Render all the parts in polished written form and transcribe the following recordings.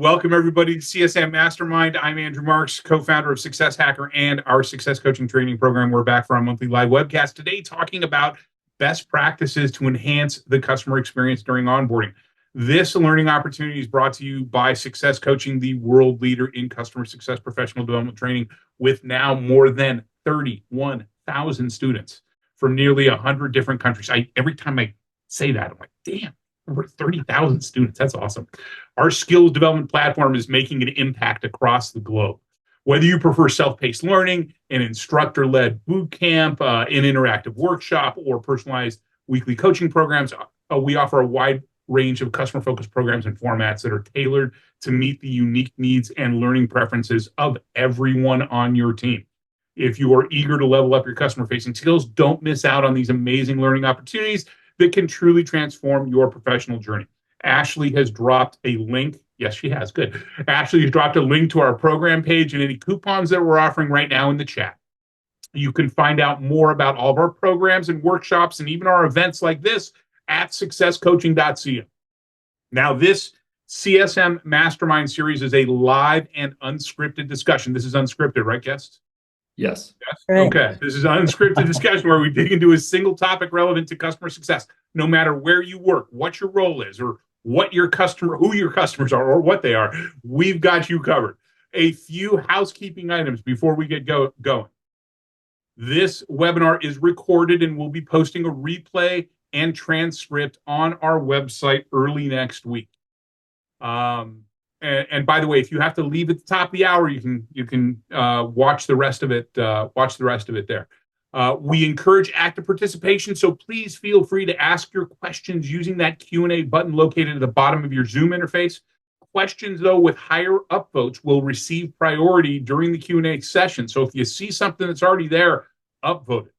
Welcome, everybody, to CSM Mastermind. I'm Andrew Marks, co-founder of Success Hacker and our success coaching training program. We're back for our monthly live webcast today talking about best practices to enhance the customer experience during onboarding. This learning opportunity is brought to you by Success Coaching, the world leader in customer success professional development training, with now more than 31,000 students from nearly 100 different countries. Every time I say that, I'm like, damn. Over 30,000 students. That's awesome. Our skills development platform is making an impact across the globe. Whether you prefer self-paced learning, an instructor-led boot camp, an interactive workshop, or personalized weekly coaching programs, we offer a wide range of customer-focused programs and formats that are tailored to meet the unique needs and learning preferences of everyone on your team. If you are eager to level up your customer-facing skills, don't miss out on these amazing learning opportunities that can truly transform your professional journey. Ashley has dropped a link. Yes, she has. Good. Ashley has dropped a link to our program page and any coupons that we're offering right now in the chat. You can find out more about all of our programs and workshops and even our events like this at successcoaching.co. Now, this CSM Mastermind series is a live and unscripted discussion. This is unscripted, right, guests? Yes. Right. Okay. This is an unscripted discussion where we dig into a single topic relevant to customer success. No matter where you work, what your role is, or what your customer, who your customers are, or what they are, we've got you covered. A few housekeeping items before we get going. This webinar is recorded and we'll be posting a replay and transcript on our website early next week. And by the way, if you have to leave at the top of the hour, you can watch the rest of it. Watch the rest of it there. We encourage active participation, so please feel free to ask your questions using that Q&A button located at the bottom of your Zoom interface. Questions, though, with higher upvotes will receive priority during the Q&A session. So if you see something that's already there, upvote it.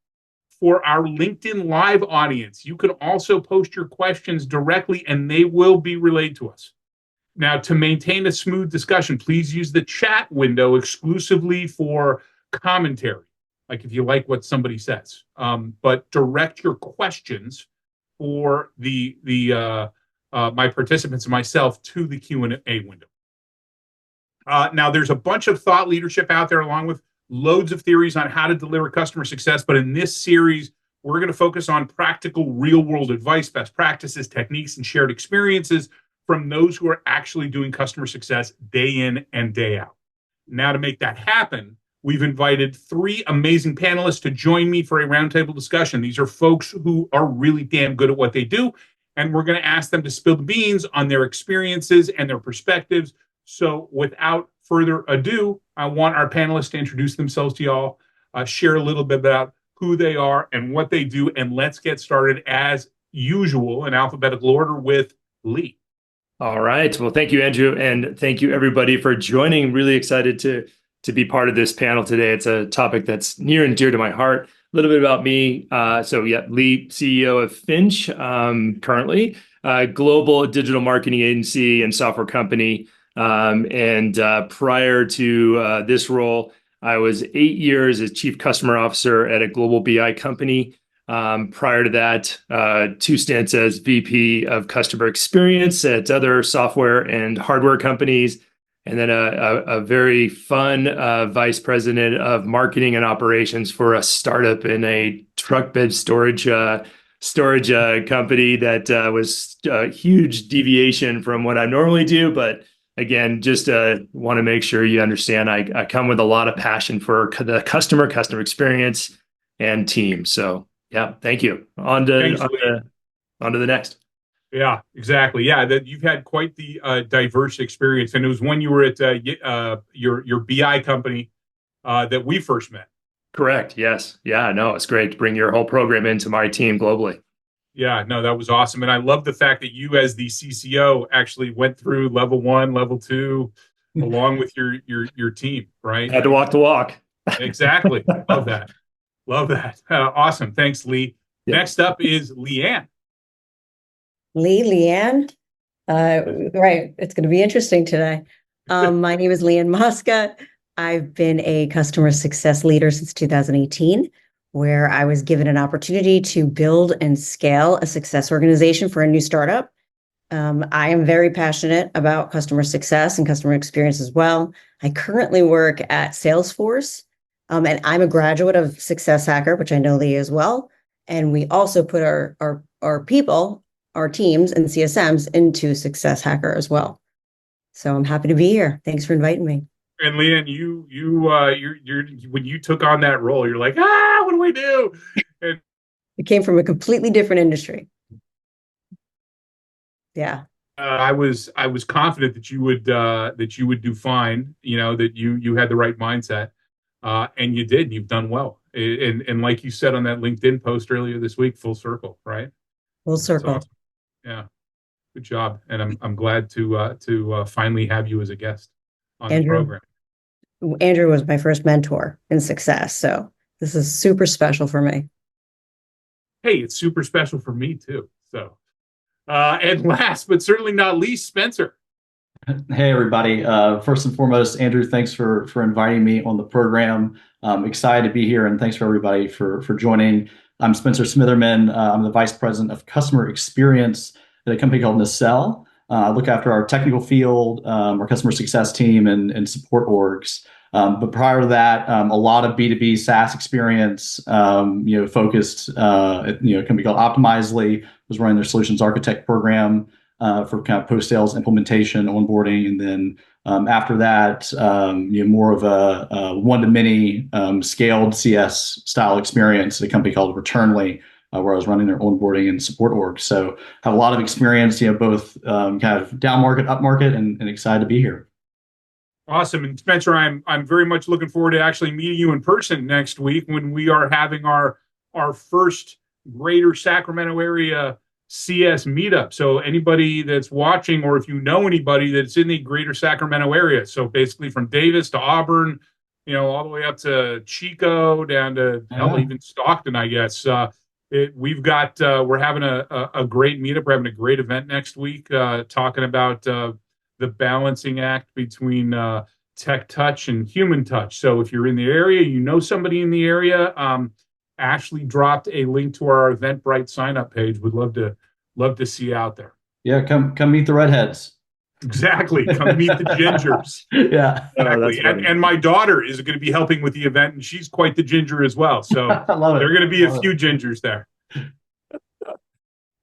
For our LinkedIn Live audience, you can also post your questions directly, and they will be relayed to us. Now, to maintain a smooth discussion, please use the chat window exclusively for commentary, like if you like what somebody says. But direct your questions for my participants and myself to the Q&A window. Now, there's a bunch of thought leadership out there, along with loads of theories on how to deliver customer success. But in this series, we're going to focus on practical, real-world advice, best practices, techniques, and shared experiences from those who are actually doing customer success day in and day out. Now, to make that happen, we've invited three amazing panelists to join me for a roundtable discussion. These are folks who are really damn good at what they do, and we're going to ask them to spill the beans on their experiences and their perspectives. So without further ado, I want our panelists to introduce themselves to y'all, share a little bit about who they are and what they do, and let's get started as usual in alphabetical order with Lee. All right. Well, thank you, Andrew. And thank you, everybody, for joining. Really excited to be part of this panel today. It's a topic that's near and dear to my heart. A little bit about me. Lee, CEO of Finch, currently, global digital marketing agency and software company. Prior to this role, I was 8 years as chief customer officer at a global BI company. Prior to that, 2 stints as VP of customer experience at other software and hardware companies, and then a very fun vice president of marketing and operations for a startup in a truck bed storage company that was a huge deviation from what I normally do. But again, just want to make sure you understand I come with a lot of passion for the customer experience and team. So yeah, thank you. On to the next. Yeah, exactly. Yeah, that you've had quite the diverse experience, and it was when you were at your BI company that we first met. Correct. Yes. Yeah. No, it's great to bring your whole program into my team globally. Yeah. No, that was awesome, and I love the fact that you, as the CCO, actually went through level 1, level 2, along with your team. Right. Had to walk the walk. Exactly. Love that. Love that. Awesome. Thanks, Lee. Yeah. Next up is Leigh-Ann. Leigh-Ann. Right. It's going to be interesting today. My name is Leigh-Ann Mosca. I've been a customer success leader since 2018, where I was given an opportunity to build and scale a success organization for a new startup. I am very passionate about customer success and customer experience as well. I currently work at Salesforce, and I'm a graduate of Success Hacker, which I know Lee as well. And we also put our people, our teams and CSMs into Success Hacker as well. So I'm happy to be here. Thanks for inviting me. And Leigh-Ann, you're when you took on that role, you're like, what do we do? And It came from a completely different industry. Yeah. I was confident that you would do fine. You know, that you had the right mindset, and you did. You've done well. And like you said on that LinkedIn post earlier this week, full circle, right? Full That's circle. awesome. Yeah, good job. And I'm glad to finally have you as a guest on the Andrew, program. Andrew was my first mentor in success. So this is super special for me. Hey, it's super special for me too. So, and last but certainly not least, Spencer. Hey, everybody. First and foremost, Andrew, thanks for inviting me on the program. I'm excited to be here, and thanks for everybody for joining. I'm Spencer Smitherman. I'm the Vice President of Customer Experience at a company called Nacelle. I look after our technical field, our customer success team, and support orgs. But prior to that, a lot of B2B SaaS experience, focused at a company called Optimizely, was running their solutions architect program for kind of post-sales implementation, onboarding, and then after that, more of a one-to-many scaled CS style experience at a company called Returnly, where I was running their onboarding and support org. So have a lot of experience, both kind of down market, up market, and excited to be here. Awesome. And Spencer, I'm very much looking forward to actually meeting you in person next week when we are having our first Greater Sacramento area CS meetup. So anybody that's watching, or if you know anybody that's in the Greater Sacramento area, so basically from Davis to Auburn, all the way up to Chico, down to even Stockton, I guess. We're having a great meetup. We're having a great event next week, talking about the balancing act between tech touch and human touch. So if you're in the area, somebody in the area, Ashley dropped a link to our Eventbrite sign-up page. We'd love to see you out there. Yeah, come meet the redheads. Exactly. Come meet the gingers. Yeah. Exactly. And my daughter is going to be helping with the event, and she's quite the ginger as well. So there are going to be a few gingers there.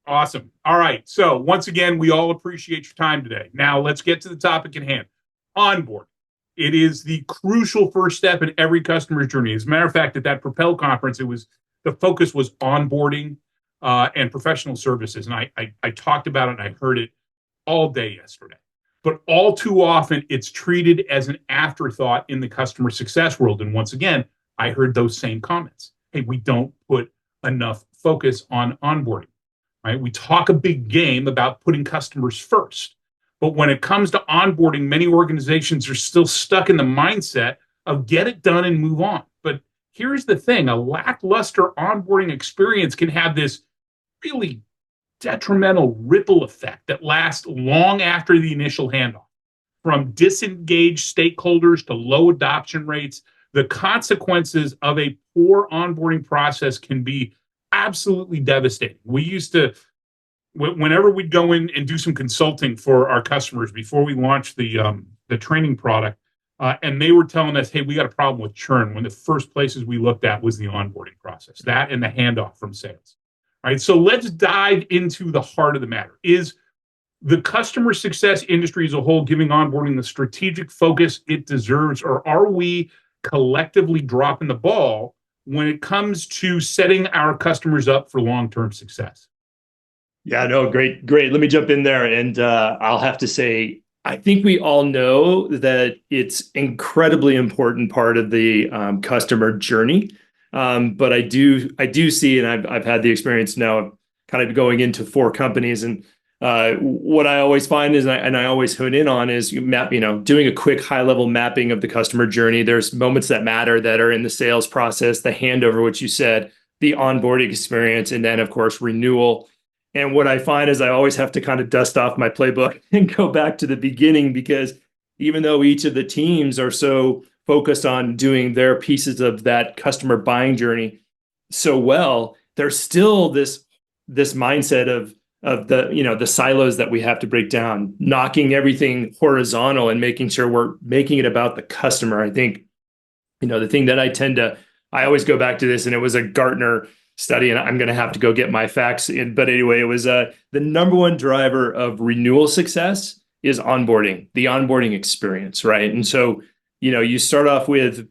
Awesome. All right. So once again, we all appreciate your time today. Now let's get to the topic at hand. Onboarding. It is the crucial first step in every customer's journey. As a matter of fact, at that Propel conference, the focus was onboarding and professional services. And I talked about it and I heard it all day yesterday. But all too often, it's treated as an afterthought in the customer success world. And once again, I heard those same comments. Hey, we don't put enough focus on onboarding. Right? We talk a big game about putting customers first. But when it comes to onboarding, many organizations are still stuck in the mindset of get it done and move on. But here's the thing, a lackluster onboarding experience can have this really detrimental ripple effect that lasts long after the initial handoff. From disengaged stakeholders to low adoption rates, the consequences of a poor onboarding process can be absolutely devastating. We used to, whenever we'd go in and do some consulting for our customers before we launched the training product, and they were telling us, hey, we got a problem with churn. One of the first places we looked at was the onboarding process, that and the handoff from sales. All right, so let's dive into the heart of the matter. Is the customer success industry as a whole giving onboarding the strategic focus it deserves, or are we collectively dropping the ball when it comes to setting our customers up for long-term success? Yeah, no, great. Let me jump in there. And I'll have to say, I think we all know that it's incredibly important part of the customer journey. But I do see, and I've had the experience now of kind of going into 4 companies, and what I always find is, and I always hone in on, is doing a quick high level mapping of the customer journey. There's moments that matter that are in the sales process, the handover, which you said, the onboarding experience, and then of course renewal. And what I find is I always have to kind of dust off my playbook and go back to the beginning, because even though each of the teams are so focused on doing their pieces of that customer buying journey so well, there's still this mindset of the silos that we have to break down, knocking everything horizontal and making sure we're making it about the customer. I think, the thing that I always go back to this, and it was a Gartner study, and I'm going to have to go get my facts in. But anyway, it was the number one driver of renewal success is onboarding, the onboarding experience, right? And so, you start off with,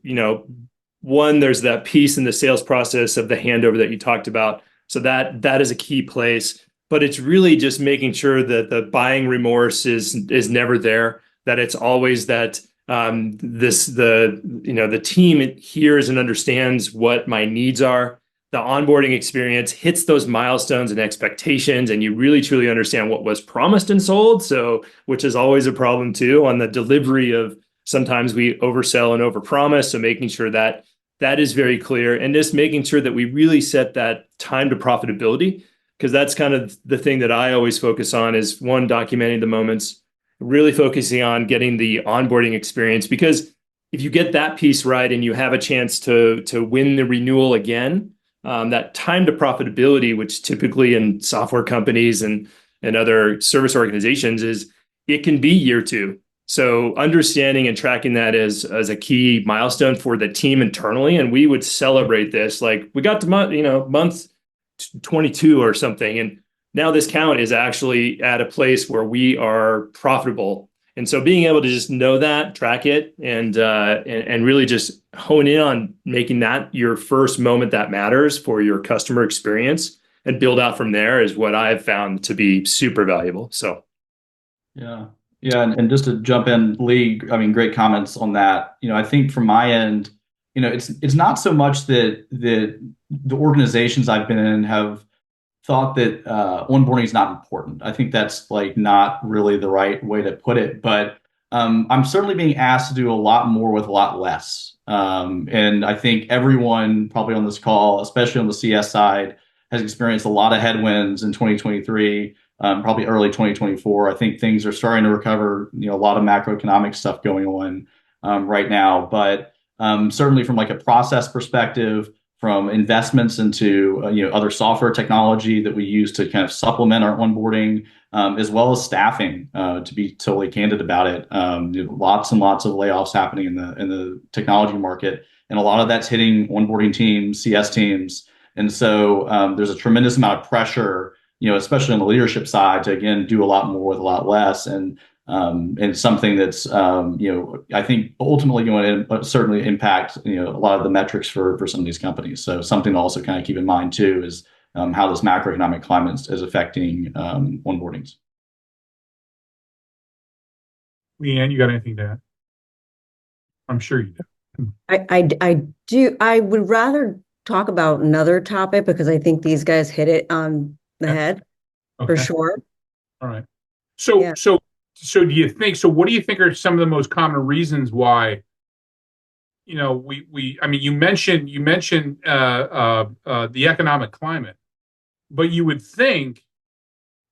one, there's that piece in the sales process of the handover that you talked about. So that is a key place, but it's really just making sure that the buying remorse is never there, that it's always that the team hears and understands what my needs are. The onboarding experience hits those milestones and expectations, and you really truly understand what was promised and sold. So, which is always a problem too on the delivery of, sometimes we oversell and overpromise. So making sure that is very clear, and just making sure that we really set that time to profitability, because that's kind of the thing that I always focus on is, one, documenting the moments, really focusing on getting the onboarding experience, because if you get that piece right and you have a chance to win the renewal again, that time to profitability, which typically in software companies and other service organizations is, it can be year two. So understanding and tracking that as a key milestone for the team internally, and we would celebrate this like we got to month 22 or something, and now this count is actually at a place where we are profitable. And so being able to just know that, track it, and really just hone in on making that your first moment that matters for your customer experience and build out from there is what I've found to be super valuable. So, yeah. And just to jump in, Lee, I mean, great comments on that. I think from my end, it's not so much that the organizations I've been in have thought that onboarding is not important. I think that's like not really the right way to put it, but I'm certainly being asked to do a lot more with a lot less. And I think everyone probably on this call, especially on the CS side, has experienced a lot of headwinds in 2023, probably early 2024. I think things are starting to recover, a lot of macroeconomic stuff going on right now, but certainly from like a process perspective, from investments into other software technology that we use to kind of supplement our onboarding, as well as staffing. To be totally candid about it, lots and lots of layoffs happening in the technology market, and a lot of that's hitting onboarding teams, CS teams, and so there's a tremendous amount of pressure, especially on the leadership side, to again do a lot more with a lot less, and something that's, I think ultimately going to certainly impact, a lot of the metrics for some of these companies. So something to also kind of keep in mind too is how this macroeconomic climate is affecting onboardings. Leigh-Ann, you got anything to add? I'm sure you do. I do. I would rather talk about another topic because I think these guys hit it on the head for sure. All right. So do you think, so what do you think are some of the most common reasons why, I mean, you mentioned the economic climate, but you would think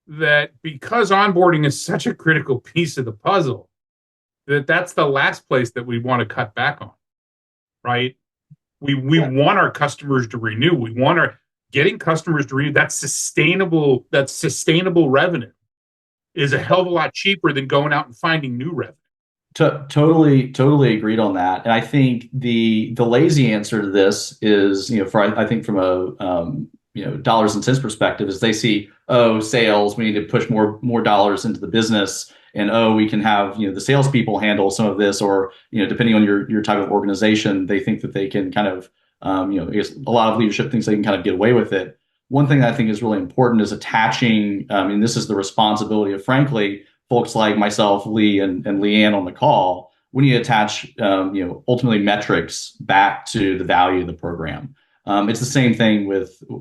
that because onboarding is such a critical piece of the puzzle, that's the last place that we want to cut back on, right? We want our customers to renew. We want getting customers to renew. That's sustainable revenue is a hell of a lot cheaper than going out and finding new revenue. Totally agreed on that. And I think the lazy answer to this is, I think from a dollars and cents perspective, is they see, sales, we need to push more dollars into the business, and we can have the salespeople handle some of this, or depending on your type of organization, they think that they can kind of I guess a lot of leadership thinks they can kind of get away with it. One thing that I think is really important is attaching, and this is the responsibility of, frankly, folks like myself, Lee, and Leigh-Ann on the call. We need to attach, ultimately metrics back to the value of the program. It's the same thing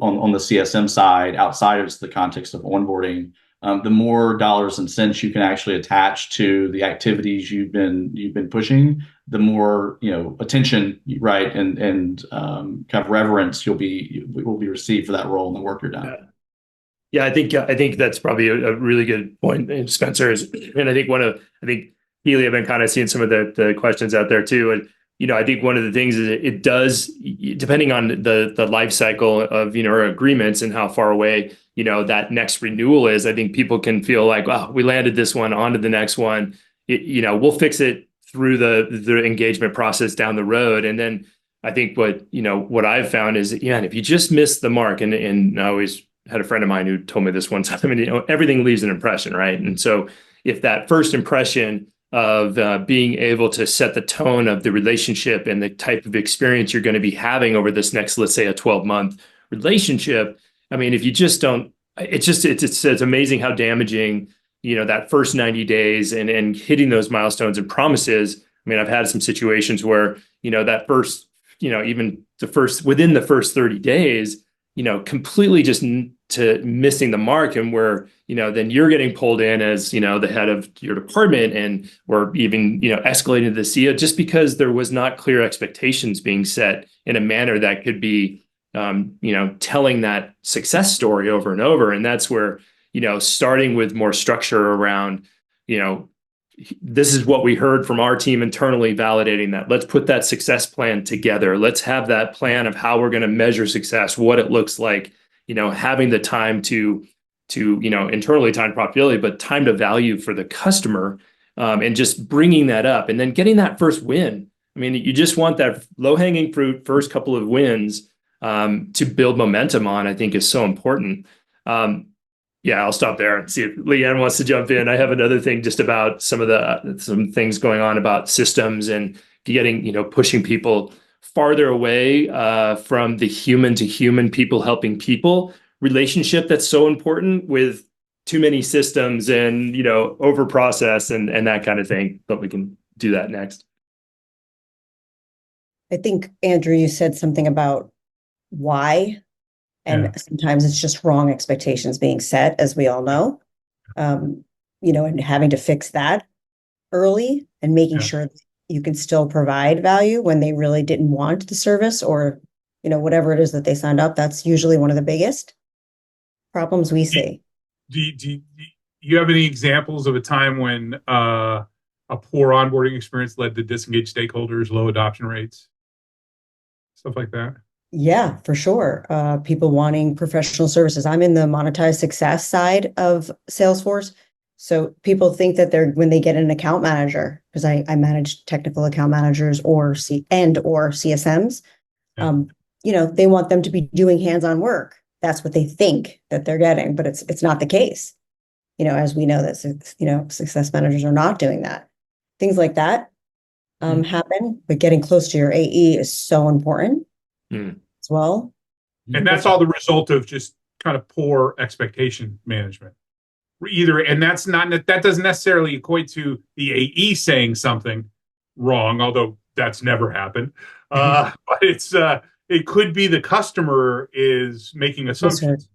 on the CSM side, outside of the context of onboarding. The more dollars and cents you can actually attach to the activities you've been pushing, the more attention, right, and kind of reverence will be received for that role and the work you're done. Yeah, I think that's probably a really good point, Spencer. And I think Healy, I've been kind of seeing some of the questions out there too, and I think one of the things is it does, depending on the life cycle of, our agreements and how far away, that next renewal is. I think people can feel like, wow, we landed this one, on to the next one. We'll fix it through the engagement process down the road. And then I think what I've found is, if you just miss the mark, and I always had a friend of mine who told me this one time, and everything leaves an impression, right? And so if that first impression of being able to set the tone of the relationship and the type of experience you're going to be having over this next, let's say, a 12-month relationship. I mean, if you just don't, it's amazing how damaging, that first 90 days and hitting those milestones and promises. I mean, I've had some situations where, that first, even within the first 30 days, completely just to missing the mark, and where, then you're getting pulled in as, the head of your department, or even, escalating to the CEO, just because there was not clear expectations being set in a manner that could be, telling that success story over and over. And that's where, starting with more structure around, this is what we heard from our team internally, validating that. Let's put that success plan together. Let's have that plan of how we're going to measure success, what it looks like, having the time to internally time profitability, but time to value for the customer, and just bringing that up and then getting that first win. I mean, you just want that low hanging fruit, first couple of wins, to build momentum on, I think is so important. Yeah, I'll stop there and see if Leigh-Ann wants to jump in. I have another thing just about some things going on about systems and getting, pushing people farther away from the human to human, people helping people relationship that's so important, with too many systems and, over process and that kind of thing. But we can do that next. I think, Andrew, you said something about why. And sometimes it's just wrong expectations being set, as we all know, and having to fix that early and making sure that you can still provide value when they really didn't want the service, or, whatever it is that they signed up. That's usually one of the biggest problems we see. Do you have any examples of a time when a poor onboarding experience led to disengaged stakeholders, low adoption rates, stuff like that? Yeah, for sure. People wanting professional services. I'm in the monetized success side of Salesforce. So people think that when they get an account manager, because I manage technical account managers or CSMs, they want them to be doing hands-on work. That's what they think that they're getting, but it's not the case. As we know that, success managers are not doing that. Things like that happen, but getting close to your AE is so important. As well. And that's all the result of just kind of poor expectation management. And that doesn't necessarily equate to the AE saying something wrong, although that's never happened. But it could be the customer is making assumptions.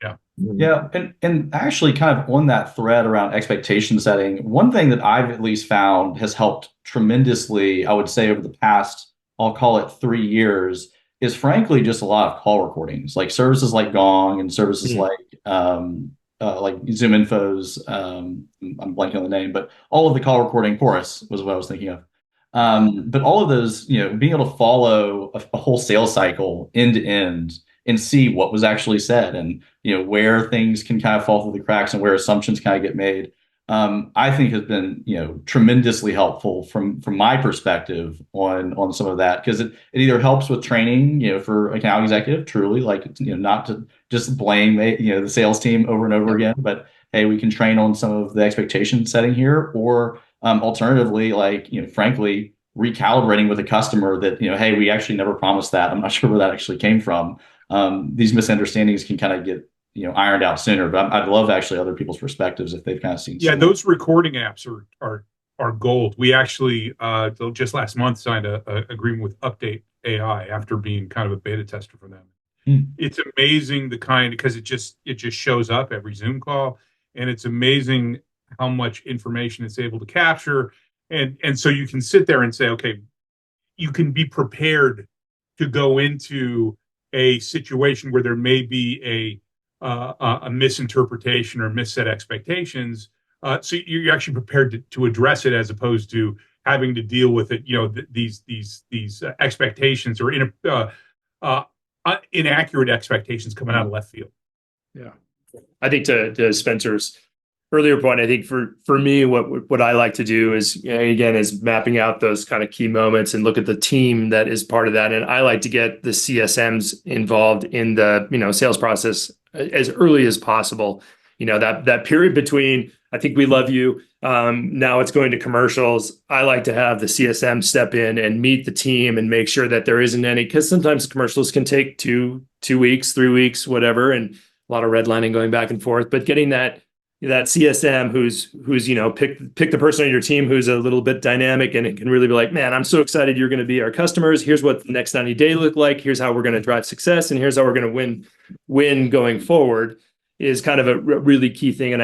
Yeah. And actually, kind of on that thread around expectation setting, one thing that I've at least found has helped tremendously, I would say, over the past, I'll call it 3 years, is frankly just a lot of call recordings, like services like Gong and services like Zoom Info's. I'm blanking on the name, but all of the call recording, Chorus was what I was thinking of. But all of those, being able to follow a whole sales cycle end to end and see what was actually said, and where things can kind of fall through the cracks and where assumptions kind of get made. I think has been, tremendously helpful from my perspective on some of that, because it either helps with training, for account executive, truly, like, not to just blame, the sales team over and over again, but hey, we can train on some of the expectation setting here, or alternatively, like, frankly, recalibrating with a customer that, hey, we actually never promised that. I'm not sure where that actually came from. These misunderstandings can kind of get ironed out sooner. But I'd love actually other people's perspectives if they've kind of seen. Yeah, those recording apps are gold. We actually just last month signed a agreement with Update AI after being kind of a beta tester for them. It's amazing because it just shows up every Zoom call, and it's amazing how much information it's able to capture. And so you can sit there and say, okay, you can be prepared to go into a situation where there may be a misinterpretation or misset expectations. So you're actually prepared to address it, as opposed to having to deal with it, these expectations or inaccurate expectations coming out of left field. Yeah. I think to Spencer's earlier point, I think for me, what I like to do is, again, is mapping out those kind of key moments and look at the team that is part of that. And I like to get the CSMs involved in the, sales process as early as possible. That period between, I think we love you, now it's going to commercials. I like to have the CSM step in and meet the team and make sure that there isn't any, because sometimes commercials can take two weeks, 3 weeks, whatever, and a lot of redlining going back and forth. But getting that CSM who's pick the person on your team who's a little bit dynamic and it can really be like, man, I'm so excited you're going to be our customers. Here's what the next 90 days look like. Here's how we're going to drive success, and here's how we're going to win going forward, is kind of a really key thing. And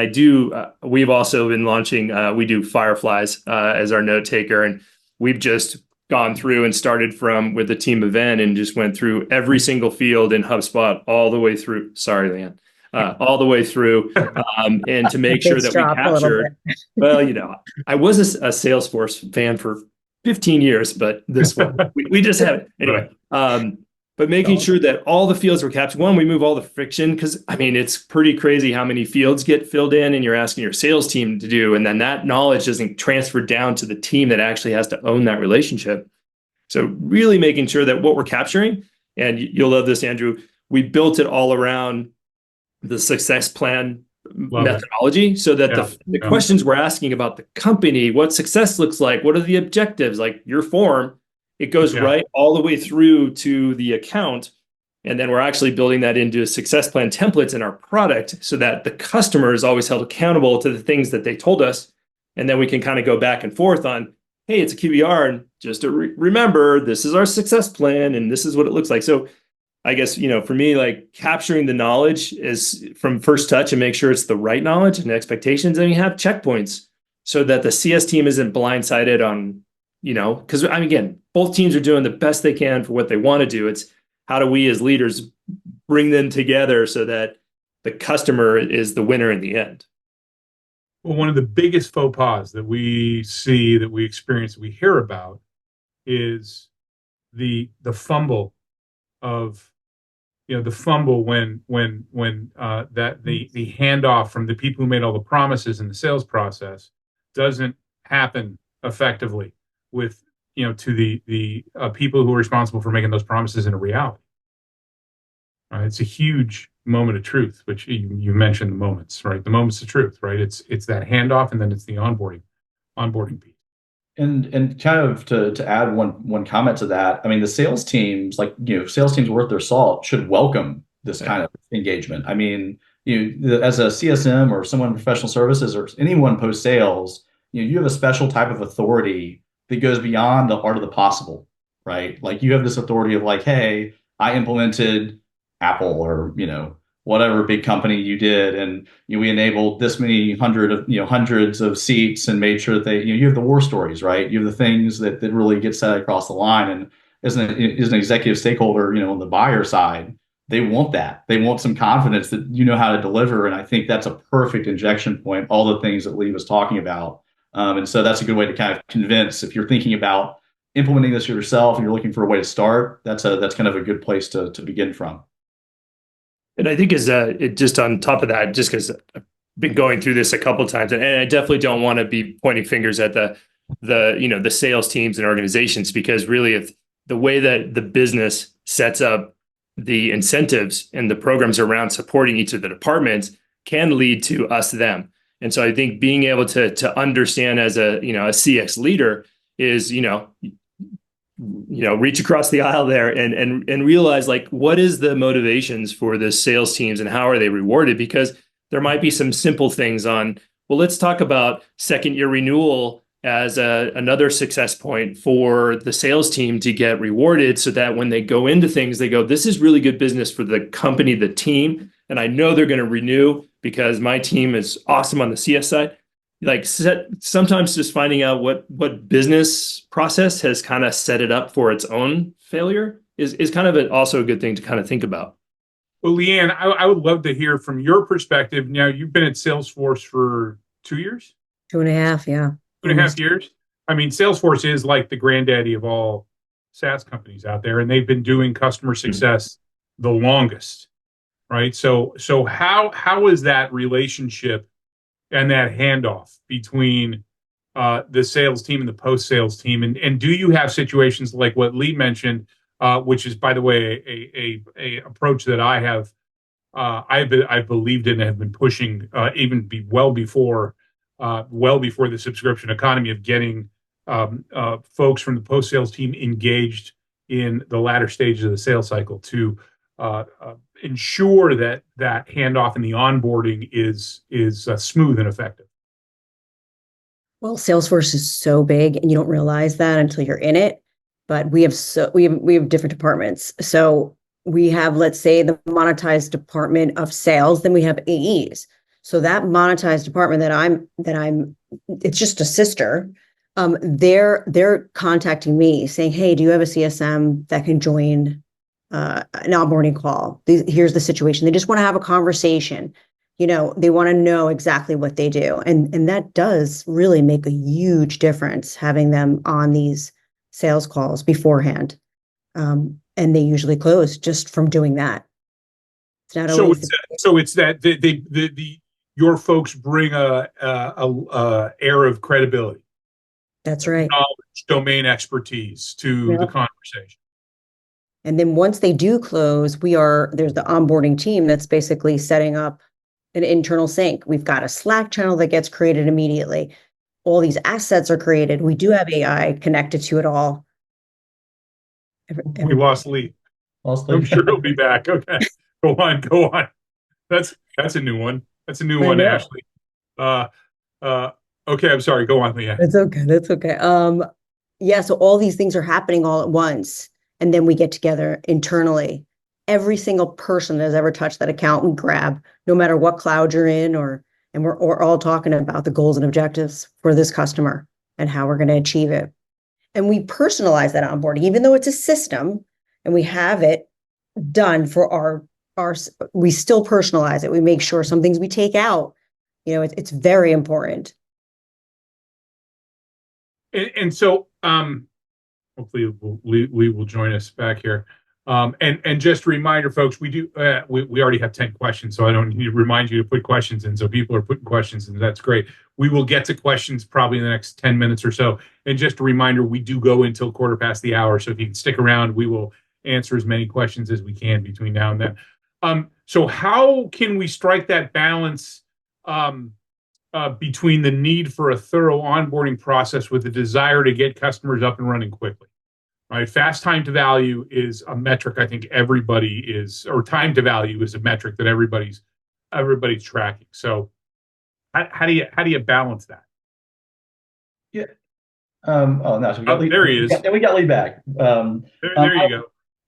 we've also been launching, we do Fireflies as our note taker. And we've just gone through and started with the team event and just went through every single field in HubSpot all the way through. Sorry, Leigh-Ann. All the way through, and to make sure that we captured, well, I was a Salesforce fan for 15 years, but this one, we just haven't. Anyway, but making sure that all the fields were captured. One, we move all the friction, because it's pretty crazy how many fields get filled in and you're asking your sales team to do. And then that knowledge doesn't transfer down to the team that actually has to own that relationship. So really making sure that what we're capturing, and you'll love this, Andrew, we built it all around the success plan methodology, so that the questions we're asking about the company, what success looks like, what are the objectives, like your form, it goes right all the way through to the account. And then we're actually building that into success plan templates in our product so that the customer is always held accountable to the things that they told us. And then we can kind of go back and forth on, hey, it's a QBR, and just to remember, this is our success plan and this is what it looks like. So I guess, for me, like capturing the knowledge is from first touch and make sure it's the right knowledge and expectations. And you have checkpoints so that the CS team isn't blindsided on, because again, both teams are doing the best they can for what they want to do. It's how do we as leaders bring them together so that the customer is the winner in the end? Well, one of the biggest faux pas that we see, that we experience, that we hear about is the fumble of the fumble when that the handoff from the people who made all the promises in the sales process doesn't happen effectively with to the people who are responsible for making those promises into reality. It's a huge moment of truth, which you mentioned the moments, right? The moments of truth, right? It's that handoff, and then it's the onboarding piece. And kind of to add one comment to that, the sales teams, sales teams worth their salt should welcome this kind of engagement. As a CSM or someone in professional services or anyone post sales, you have a special type of authority that goes beyond the art of the possible, right? Like you have this authority of like, hey, I implemented Apple or whatever big company you did, and we enabled this many hundreds of seats and made sure that they, you have the war stories, right? You have the things that really get set across the line. And as an executive stakeholder, on the buyer side, they want that. They want some confidence that you know how to deliver. And I think that's a perfect injection point, all the things that Lee was talking about. And so that's a good way to kind of convince, if you're thinking about implementing this yourself and you're looking for a way to start, that's kind of a good place to begin from. And I think it just on top of that, just because I've been going through this a couple of times, and I definitely don't want to be pointing fingers at the sales teams and organizations, because really, if the way that the business sets up the incentives and the programs around supporting each of the departments can lead to them. And so I think being able to understand as a CX leader is reach across the aisle there and realize, like, what is the motivations for the sales teams and how are they rewarded? Because there might be some simple things on, well, let's talk about second year renewal as another success point for the sales team to get rewarded, so that when they go into things, they go, this is really good business for the company, the team, and I know they're going to renew because my team is awesome on the CS side. Like sometimes just finding out what business process has kind of set it up for its own failure is kind of also a good thing to kind of think about. Well, Leigh-Ann, I would love to hear from your perspective. Now, you've been at Salesforce for 2 years? 2.5, yeah. 2.5 years. I mean, Salesforce is like the granddaddy of all SaaS companies out there, and they've been doing customer success the longest, right? So how is that relationship and that handoff between the sales team and the post-sales team? And do you have situations like what Lee mentioned, which is, by the way, a approach that I've believed in and have been pushing well before the subscription economy, of getting folks from the post-sales team engaged in the latter stages of the sales cycle to ensure that handoff and the onboarding is smooth and effective. Well, Salesforce is so big, and you don't realize that until you're in it. But we have different departments. So we have, let's say, the monetized department of sales, then we have AEs. So that monetized department it's just a sister. They're contacting me saying, "Hey, do you have a CSM that can join an onboarding call? Here's the situation." They just want to have a conversation. They want to know exactly what they do. And that does really make a huge difference, having them on these sales calls beforehand. And they usually close just from doing that. It's not always it's that your folks bring a air of credibility. That's right. Knowledge, domain expertise to the conversation. And then once they do close, there's the onboarding team that's basically setting up an internal sync. We've got a Slack channel that gets created immediately. All these assets are created. We do have AI connected to it all. We lost Lee. I'm sure he'll be back. Okay, go on. That's a new one. That's a new one, Ashley. Okay, I'm sorry. Go on, Leigh-Ann. That's okay. Yeah. So all these things are happening all at once, and then we get together internally. Every single person that has ever touched that account, we grab, no matter what cloud you're in, and we're all talking about the goals and objectives for this customer and how we're going to achieve it. And we personalize that onboarding, even though it's a system and we have it done for our, we still personalize it. We make sure some things we take out, it's very important. And so, hopefully Lee will join us back here. And just a reminder, folks, we already have 10 questions, so I don't need to remind you to put questions in. So people are putting questions in. That's great. We will get to questions probably in the next 10 minutes or so. And just a reminder, we do go until 1:15. So if you can stick around, we will answer as many questions as we can between now and then. So how can we strike that balance between the need for a thorough onboarding process with the desire to get customers up and running quickly? Right, fast time to value is a metric I think everybody is, or time to value is a metric that everybody's tracking. So, how do you balance that? Yeah. Oh no, so there he is. We got Lee back. There you go.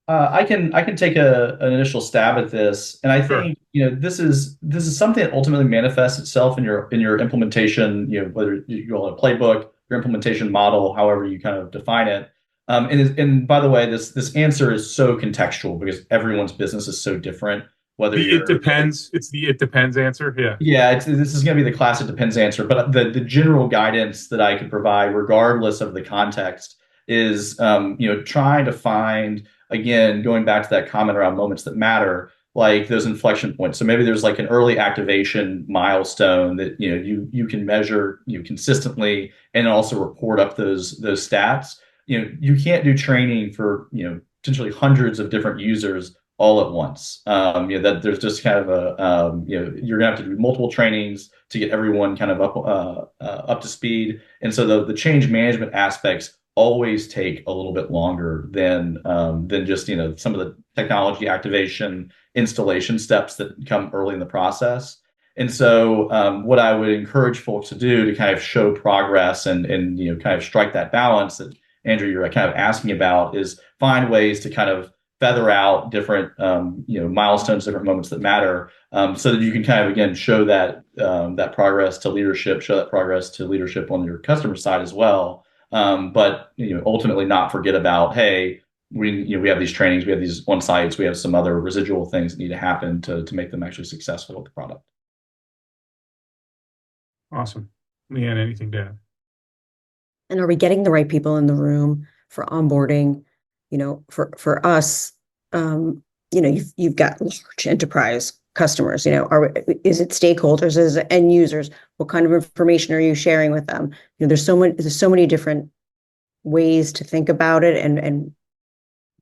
I can take an initial stab at this, and I think this is something that ultimately manifests itself in your implementation. Whether you call it a playbook, your implementation model, however you kind of define it. And by the way, this answer is so contextual because everyone's business is so different. It depends. It's the it depends answer. Yeah. Yeah. This is going to be the classic depends answer. But the general guidance that I could provide, regardless of the context, is trying to find, again, going back to that comment around moments that matter, like those inflection points. So maybe there's like an early activation milestone that you can measure consistently and also report up those stats. You can't do training for potentially hundreds of different users all at once. That there's just kind of a you're gonna have to do multiple trainings to get everyone kind of up to speed. And so the change management aspects always take a little bit longer than just some of the technology activation installation steps that come early in the process. And so what I would encourage folks to do to kind of show progress and kind of strike that balance that Andrew, you're kind of asking about, is find ways to kind of feather out different, milestones, different moments that matter, so that you can kind of, again, show that progress to leadership, show that progress to leadership on your customer side as well. But ultimately not forget about, hey, we have these trainings, we have these on-sites, we have some other residual things that need to happen to make them actually successful with the product. Awesome. Leigh-Ann, anything to add? And are we getting the right people in the room for onboarding? For us, you've got large enterprise customers. Is it stakeholders? Is it end users? What kind of information are you sharing with them? There's so many different ways to think about it and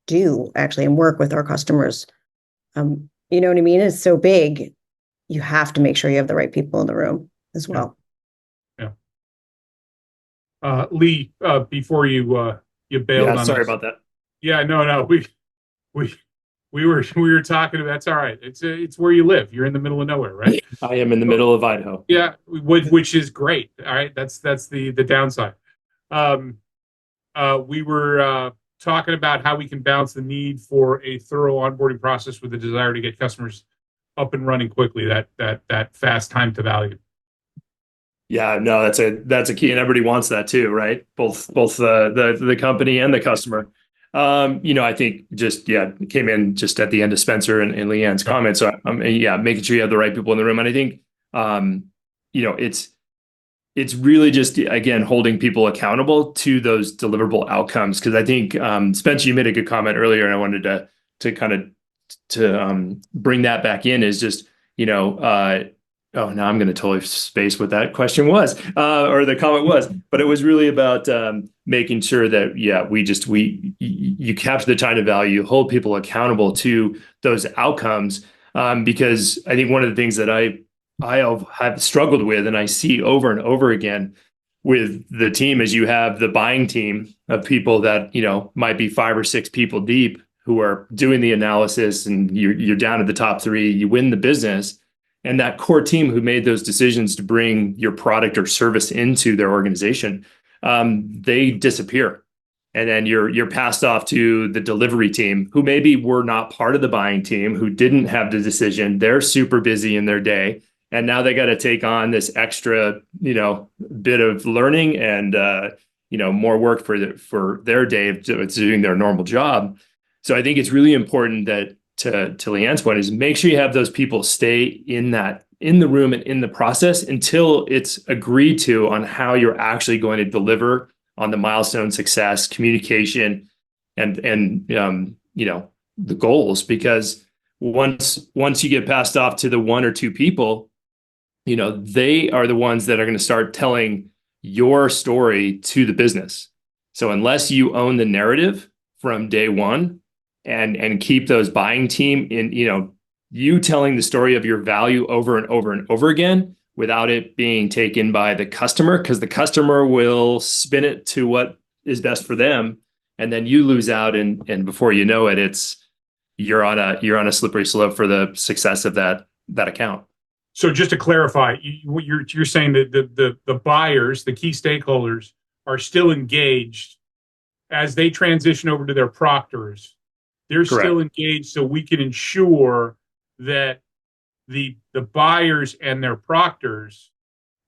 do actually and work with our customers. You know what I mean? It's so big. You have to make sure you have the right people in the room as well. Yeah. Lee, before you bailed on sorry this. about that. Yeah, no, we were talking about. That's all right. It's where you live. You're in the middle of nowhere, right? I am in the middle of Idaho. Yeah, which is great. All right, that's the downside. We were talking about how we can balance the need for a thorough onboarding process with the desire to get customers up and running quickly. That fast time to value. Yeah, no, that's a key, and everybody wants that too, right? Both the company and the customer. I think it came in just at the end of Spencer and Leigh-Ann's comments. So making sure you have the right people in the room. And I think it's really just, again, holding people accountable to those deliverable outcomes. Because I think Spencer, you made a good comment earlier, and I wanted to kind of bring that back in, is just oh, now I'm going to totally space what that question was, or the comment was, but it was really about making sure that, you capture the time to value, hold people accountable to those outcomes. Because I think one of the things that I have struggled with, and I see over and over again with the team, is you have the buying team of people that, might be 5 or 6 people deep who are doing the analysis, and you're down to the top 3, you win the business. And that core team who made those decisions to bring your product or service into their organization, they disappear. And then you're passed off to the delivery team, who maybe were not part of the buying team, who didn't have the decision. They're super busy in their day. And now they got to take on this extra, bit of learning and, more work for their day of doing their normal job. So I think it's really important that, to Leigh-Ann's point, is make sure you have those people stay in the room and in the process until it's agreed to on how you're actually going to deliver on the milestone success, communication, and the goals. Because once you get passed off to the 1 or 2 people, they are the ones that are going to start telling your story to the business. So unless you own the narrative from day one, and keep those buying team in, you telling the story of your value over and over and over again without it being taken by the customer, because the customer will spin it to what is best for them, and then you lose out, and before you know it, you're on a slippery slope for the success of that account. So just to clarify, you're saying that the buyers, the key stakeholders, are still engaged as they transition over to their proctors. They're Correct. Still engaged, so we can ensure that the buyers and their proctors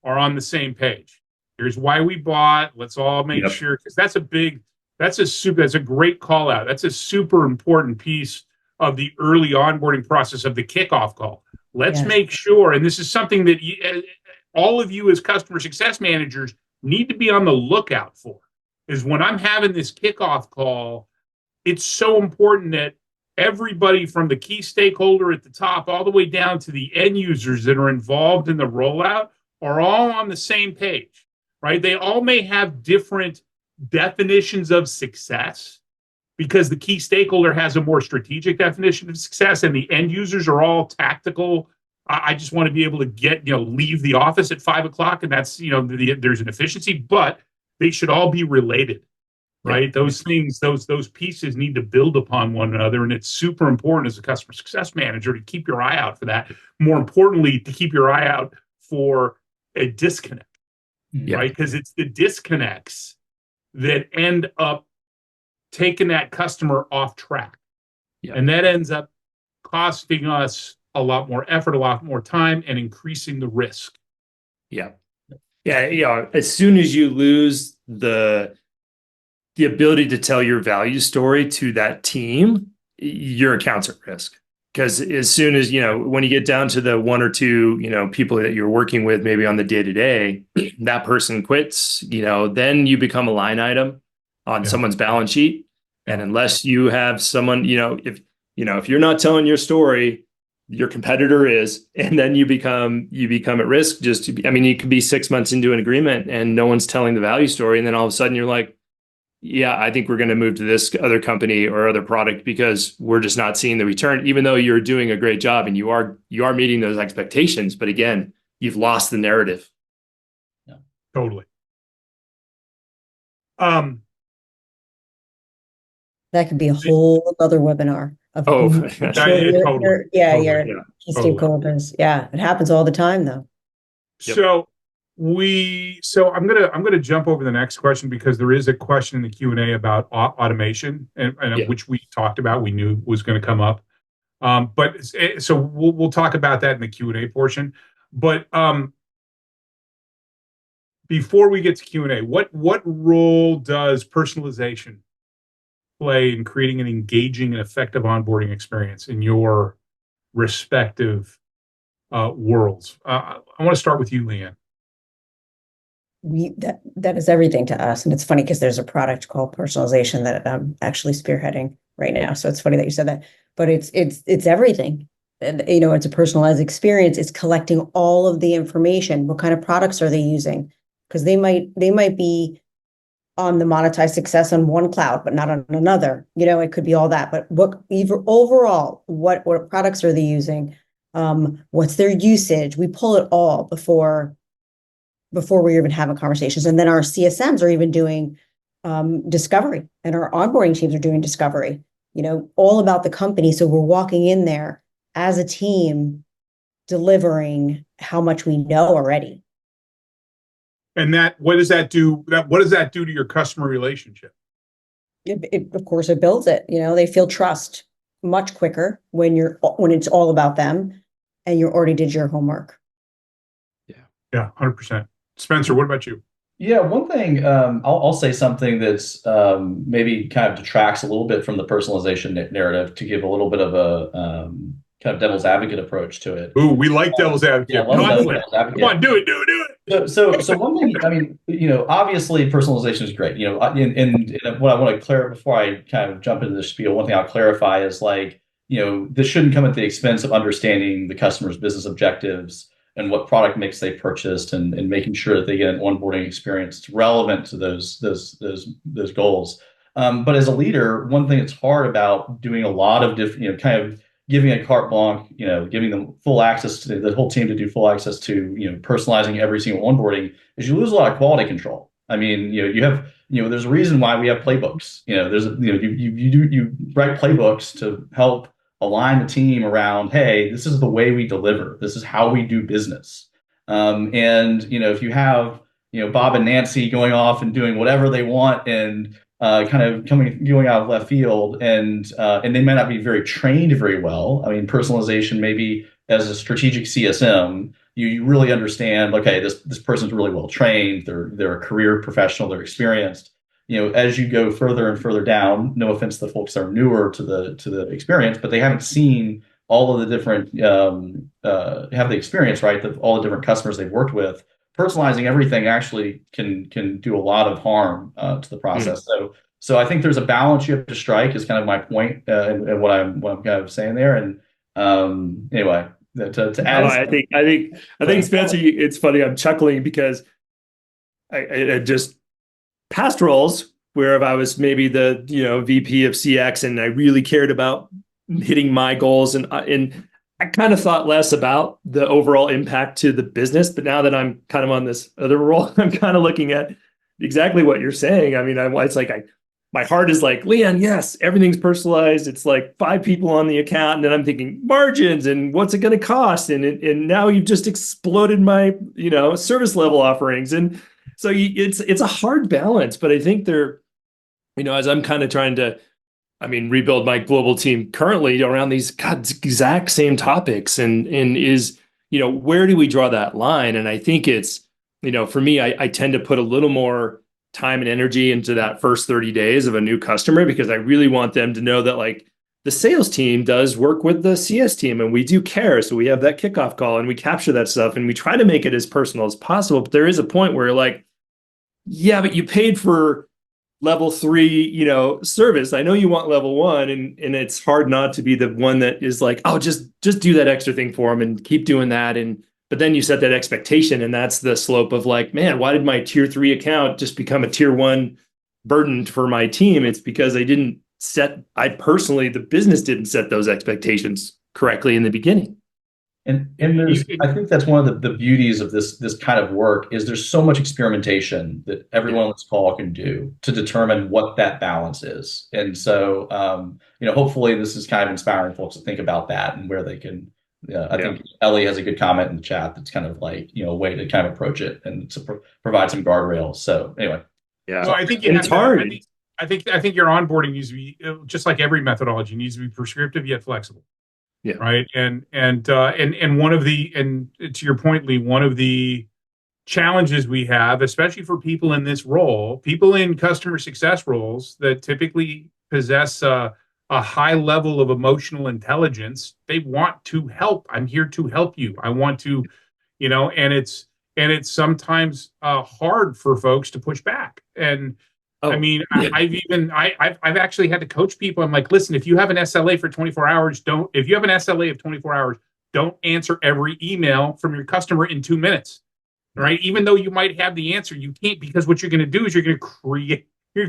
are on the same page. Here's why we bought. Let's all make sure, because that's a great call out. That's a super important piece of the early onboarding process, of the kickoff call. Let's make sure, and this is something that all of you as customer success managers need to be on the lookout for, is when I'm having this kickoff call, it's so important that everybody from the key stakeholder at the top all the way down to the end users that are involved in the rollout are all on the same page, right? They all may have different definitions of success, because the key stakeholder has a more strategic definition of success, and the end users are all tactical. I just want to be able to leave the office at 5 o'clock, and that's, there's an efficiency, but they should all be related. Right. Those things, those pieces need to build upon one another. And it's super important as a customer success manager to keep your eye out for that. More importantly, to keep your eye out for a disconnect, right? Because it's the disconnects that end up taking that customer off track. And that ends up costing us a lot more effort, a lot more time, and increasing the risk. As soon as you lose the ability to tell your value story to that team, your account's at risk. Because as soon as, when you get down to the one or two, people that you're working with, maybe on the day to day, that person quits, then you become a line item on someone's balance sheet. And unless you have someone, if you're not telling your story, your competitor is, and then you become at risk. You could be 6 months into an agreement and no one's telling the value story. And then all of a sudden you're like, yeah, I think we're going to move to this other company or other product because we're just not seeing the return, even though you're doing a great job and you are meeting those expectations. But again, you've lost the narrative. Yeah, totally. That could be a whole other webinar of totally. Steve Colbin's. Yeah, it happens all the time though. So I'm gonna jump over the next question because there is a question in the Q&A about automation and which we talked about, we knew was going to come up. So we'll talk about that in the Q&A portion. But before we get to Q&A, what role does personalization play in creating an engaging and effective onboarding experience in your respective worlds? I want to start with you, Leigh-Ann. That is everything to us, and it's funny because there's a product called personalization that I'm actually spearheading right now. So it's funny that you said that, but it's everything. And it's a personalized experience. It's collecting all of the information. What kind of products are they using? Because they might be on the monetized success on one cloud, but not on another. It could be all that. But overall, what products are they using? What's their usage? We pull it all before we're even having conversations. And then our CSMs are even doing discovery, and our onboarding teams are doing discovery, all about the company. So we're walking in there as a team, delivering how much we know already. And what does that do? What does that do to your customer relationship? Of course, it builds it. They feel trust much quicker when it's all about them, and you already did your homework. Yeah, 100%. Spencer, what about you? Yeah, one thing, I'll say something that's maybe kind of detracts a little bit from the personalization narrative to give a little bit of a kind of devil's advocate approach to it. Ooh, we like devil's advocate. Yeah, Come on, do it. So one thing, obviously personalization is great. And what I want to clarify before I kind of jump into the spiel, one thing I'll clarify is this shouldn't come at the expense of understanding the customer's business objectives and what product mix they purchased and making sure that they get an onboarding experience that's relevant to those goals. But as a leader, one thing that's hard about doing a lot of different, kind of giving a carte blanche, giving them full access to the whole team to do full access to, personalizing every single onboarding is you lose a lot of quality control. I mean, you have, there's a reason why we have playbooks. You write playbooks to help align the team around, hey, this is the way we deliver. This is how we do business. If you have, Bob and Nancy going off and doing whatever they want and kind of going out of left field and they might not be very trained very well. I mean, personalization, maybe as a strategic CSM, you really understand, okay, this person's really well trained. They're a career professional. They're experienced. As you go further and further down, no offense to the folks that are newer to the experience, but they haven't seen all of the different have the experience, right? All the different customers they've worked with. Personalizing everything actually can do a lot of harm to the process. So I think there's a balance you have to strike is kind of my point and what I'm kind of saying there. And anyway, to add, I think Spencer, it's funny. I'm chuckling because I just past roles where if I was maybe the VP of CX and I really cared about hitting my goals and I kind of thought less about the overall impact to the business, but now that I'm kind of on this other role, I'm kind of looking at exactly what you're saying. I mean, it's like my heart is like, Leigh-Ann, yes, everything's personalized. It's like 5 people on the account, and then I'm thinking margins and what's it going to cost, and now you've just exploded my service level offerings, and so it's a hard balance. But I think as I'm kind of trying to, rebuild my global team currently around these exact same topics, and is where do we draw that line? And I think it's for me, I tend to put a little more time and energy into that first 30 days of a new customer because I really want them to know that the sales team does work with the CS team, and we do care. So we have that kickoff call and we capture that stuff and we try to make it as personal as possible. But there is a point where you're like, yeah, but you paid for level 3, service. I know you want level 1, and it's hard not to be the one that is like, oh, just do that extra thing for them and keep doing that. But then you set that expectation, and that's the slope of like, man, why did my tier 3 account just become a tier 1 burden for my team? It's because the business didn't set those expectations correctly in the beginning. And I think that's one of the beauties of this kind of work is there's so much experimentation that everyone on this call can do to determine what that balance is. And so, hopefully this is kind of inspiring folks to think about that and where they can. I think Ellie has a good comment in the chat that's kind of like, a way to kind of approach it and to provide some guardrails. So anyway. Yeah. So I think it's hard. I think your onboarding needs to be, just like every methodology, needs to be prescriptive yet flexible. Yeah. Right. And one of the, and to your point, Lee, one of the challenges we have, especially for people in this role, people in customer success roles that typically possess a high level of emotional intelligence, they want to help. I'm here to help you. I want to, and it's sometimes hard for folks to push back. And I mean, I've actually had to coach people. I'm like, listen, if you have an SLA for 24 hours, if you have an SLA of 24 hours, don't answer every email from your customer in 2 minutes, right? Even though you might have the answer, you can't, because what you're going to do is you're going to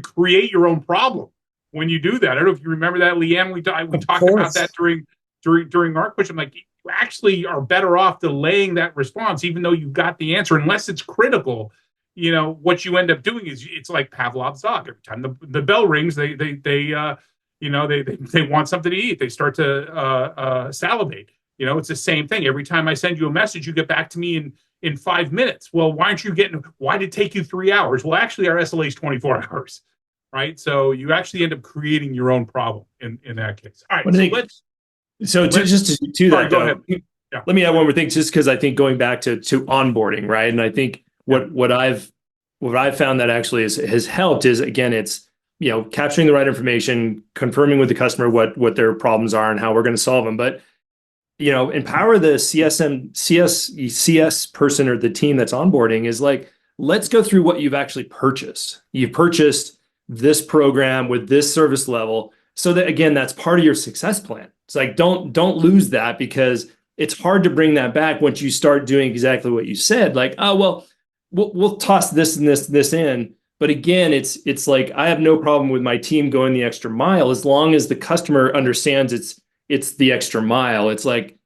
create your own problem when you do that. I don't know if you remember that, Leigh-Ann. We talked about that during our question. I'm like, you actually are better off delaying that response, even though you got the answer, unless it's critical. What you end up doing is it's like Pavlov's dog. Every time the bell rings, they want something to eat. They start to salivate. It's the same thing. Every time I send you a message, you get back to me in 5 minutes. Well, why did it take you 3 hours? Well, actually, our SLA is 24 hours, right? So you actually end up creating your own problem in that case. All right, go ahead. Yeah. Let me add one more thing, just because I think going back to onboarding, right? And I think what I've found that actually has helped is, again, it's capturing the right information, confirming with the customer what their problems are and how we're going to solve them. But empower the CS person or the team that's onboarding is like, let's go through what you've actually purchased. You've purchased this program with this service level, so that, again, that's part of your success plan. It's like, don't lose that, because it's hard to bring that back once you start doing exactly what you said. Like, oh, well, we'll toss this and this in. But again, it's like, I have no problem with my team going the extra mile as long as the customer understands it's the extra mile. It's like,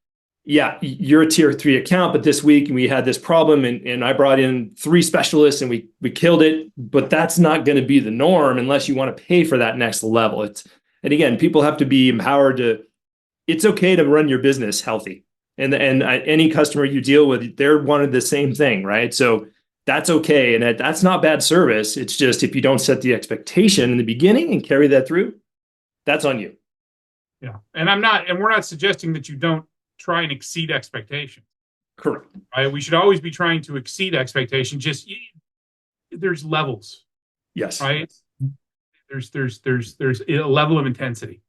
yeah, you're a tier 3 account, but this week we had this problem and I brought in 3 specialists and we killed it. But that's not going to be the norm unless you want to pay for that next level. And again, people have to be empowered it's okay to run your business healthy. And any customer you deal with, they're wanting the same thing, right? So that's okay. And that's not bad service. It's just, if you don't set the expectation in the beginning and carry that through, that's on you. Yeah. And we're not suggesting that you don't try and exceed expectations. Correct. Right? We should always be trying to exceed expectations. Just there's levels. Yes. Right. There's a level of intensity.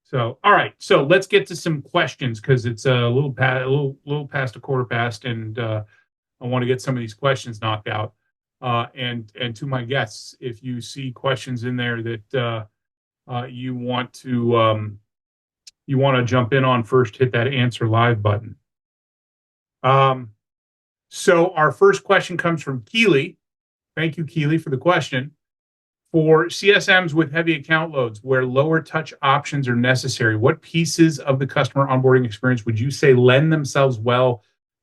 So, all right. So let's get to some questions, because it's a little past a quarter past, and I want to get some of these questions knocked out. And to my guests, if you see questions in there that you want to jump in on first, hit that answer live button. So our first question comes from Keely. Thank you, Keely, for the question. For CSMs with heavy account loads where lower touch options are necessary, what pieces of the customer onboarding experience would you say lend themselves well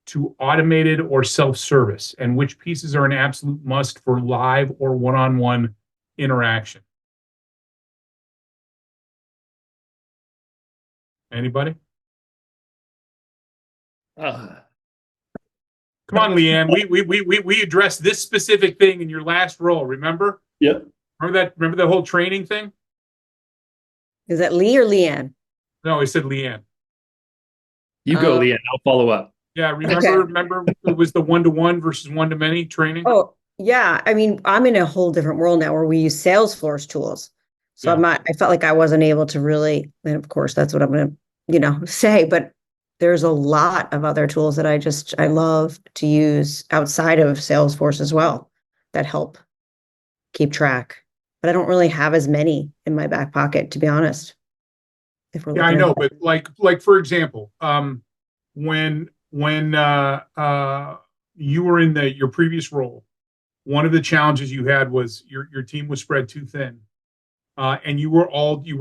to automated or self-service, and which pieces are an absolute must for live or one-on-one interaction? Anybody? Come on, Leigh-Ann. We addressed this specific thing in your last role. Remember? Yep. Remember the whole training thing? Is that Lee or Leigh-Ann? No, I said Leigh-Ann. You go, Leigh-Ann. I'll follow up. Yeah, remember it was the one-to-one versus one-to-many training? Oh, yeah. I mean, I'm in a whole different world now where we use Salesforce tools. So I felt like I wasn't able to really, and of course that's what I'm going to, say, but there's a lot of other tools that I love to use outside of Salesforce as well that help keep track. But I don't really have as many in my back pocket, to be honest. If we're I looking know, at but like for example, when you were in your previous role, one of the challenges you had was your team was spread too thin, and you were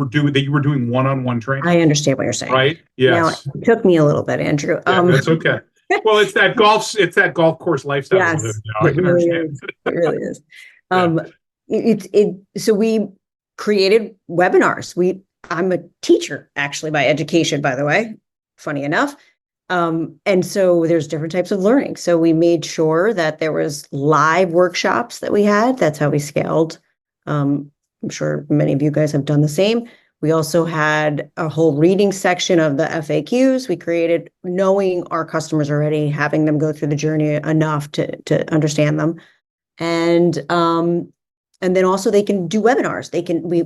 doing one-on-one training. I understand what you're saying. Right? Yes. Now, it took me a little bit, Andrew. Yeah, that's okay. Well, it's that golf course lifestyle. Yes, I can understand. It really is. So we created webinars. I'm a teacher, actually, by education, by the way, funny enough. And so there's different types of learning. So we made sure that there was live workshops that we had. That's how we scaled. I'm sure many of you guys have done the same. We also had a whole reading section of the FAQs we created, knowing our customers already, having them go through the journey enough to understand them. And then also they can do webinars.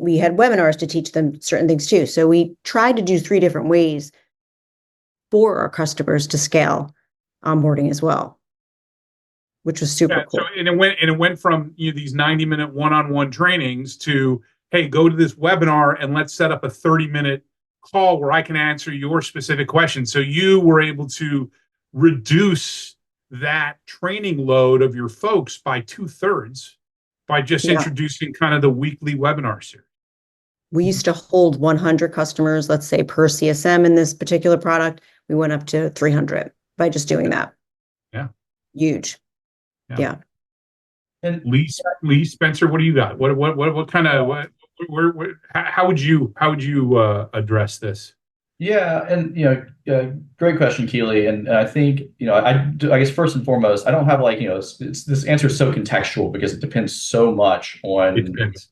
We had webinars to teach them certain things too. So we tried to do 3 different ways for our customers to scale onboarding as well, which was super cool. So it went from these 90-minute one-on-one trainings to, hey, go to this webinar and let's set up a 30-minute call where I can answer your specific questions. So you were able to reduce that training load of your folks by 2/3 by just introducing kind of the weekly webinar series. We used to hold 100 customers, let's say, per CSM in this particular product. We went up to 300 by just doing that. Yeah. Huge. Yeah. And Lee, Spencer, what do you got? What kind of how would you address this? Yeah, and great question, Keely. And I think I guess first and foremost, I don't have this answer is so contextual because it depends so much on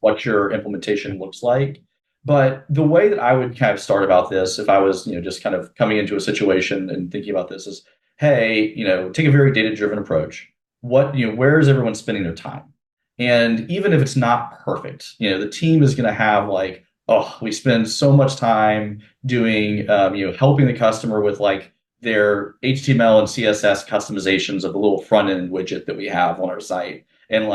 what your implementation looks like. But the way that I would kind of start about this, if I was just kind of coming into a situation and thinking about this, is hey, take a very data-driven approach. Where is everyone spending their time? And even if it's not perfect, the team is going to have we spend so much time doing, helping the customer with their HTML and CSS customizations of the little front end widget that we have on our site. And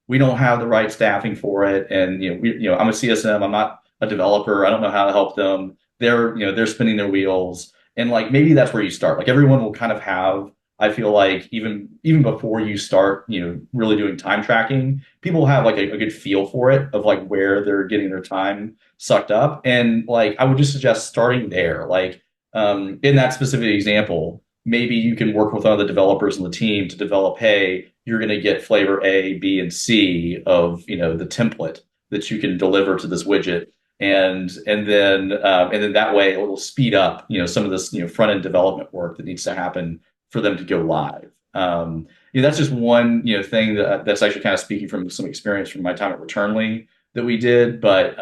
we don't have the right staffing for it. And, I'm a CSM, I'm not a developer. I don't know how to help them. They're spinning their wheels. And maybe that's where you start. Everyone will kind of have, I feel like even before you start, really doing time tracking, people have a good feel for it of where they're getting their time sucked up. And I would just suggest starting there. In that specific example, maybe you can work with other developers in the team to develop, hey, you're going to get flavor A, B, and C of the template that you can deliver to this widget. And then that way it will speed up some of this front end development work that needs to happen for them to go live. That's just one thing that's actually kind of speaking from some experience from my time at Returnly that we did. But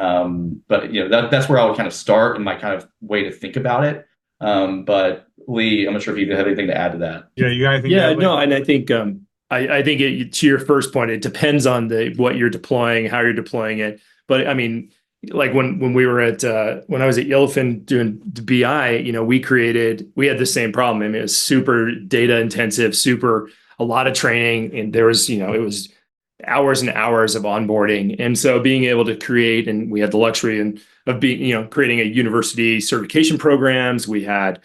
that's where I would kind of start in my kind of way to think about it. But Lee, I'm not sure if you have anything to add to that. Yeah, you got anything? Yeah, no, and I think I think to your first point, it depends on what you're deploying, how you're deploying it. But I mean, when we were when I was at Yellowfin doing BI, we had the same problem. I mean, it was super data intensive, a lot of training, and there was, it was hours and hours of onboarding. And so being able to create, and we had the luxury of being, creating a university certification programs. We had,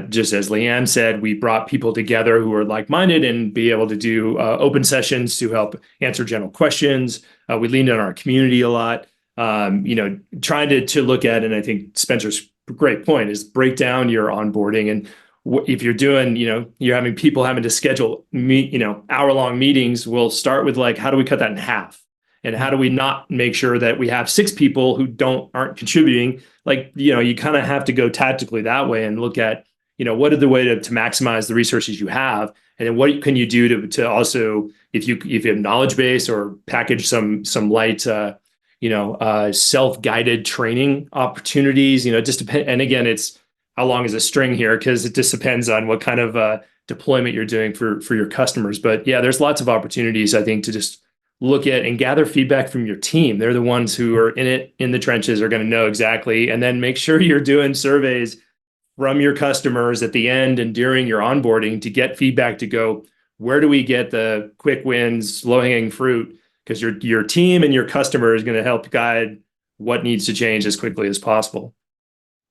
just as Leigh-Ann said, we brought people together who were like-minded and be able to do open sessions to help answer general questions. We leaned on our community a lot. Trying to look at, and I think Spencer's great point is break down your onboarding. And if you're doing, you're having people having to schedule hour-long meetings, we'll start with how do we cut that in half? And how do we not make sure that we have 6 people who aren't contributing? You kind of have to go tactically that way and look at, what are the way to maximize the resources you have? And then what can you do to also, if you have knowledge base or package some light, self-guided training opportunities, it just depends. And again, it's how long is a string here? Because it just depends on what kind of deployment you're doing for your customers. But yeah, there's lots of opportunities, I think, to just look at and gather feedback from your team. They're the ones who are in the trenches, are going to know exactly. And then make sure you're doing surveys from your customers at the end and during your onboarding to get feedback to go, where do we get the quick wins, low-hanging fruit? Because your team and your customer is going to help guide what needs to change as quickly as possible.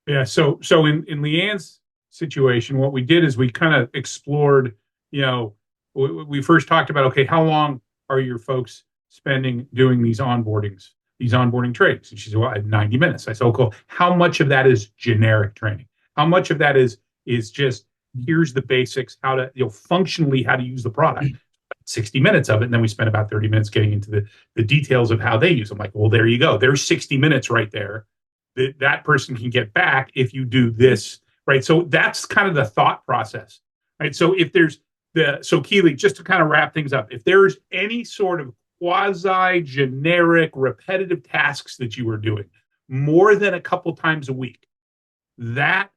Yeah. So in Leigh-Ann's situation, what we did is we kind of explored, we first talked about, okay, how long are your folks spending doing these onboarding trainings? And she said, well, I had 90 minutes. I said, oh, cool. How much of that is generic training? How much of that is just, here's the basics, how to, functionally how to use the product? 60 minutes of it. And then we spent about 30 minutes getting into the details of how they use them. Like, well, there you go. There's 60 minutes right there that person can get back if you do this, right? So that's kind of the thought process, right? So if there's Keely, just to kind of wrap things up, if there's any sort of quasi-generic repetitive tasks that you are doing more than a couple times a week, that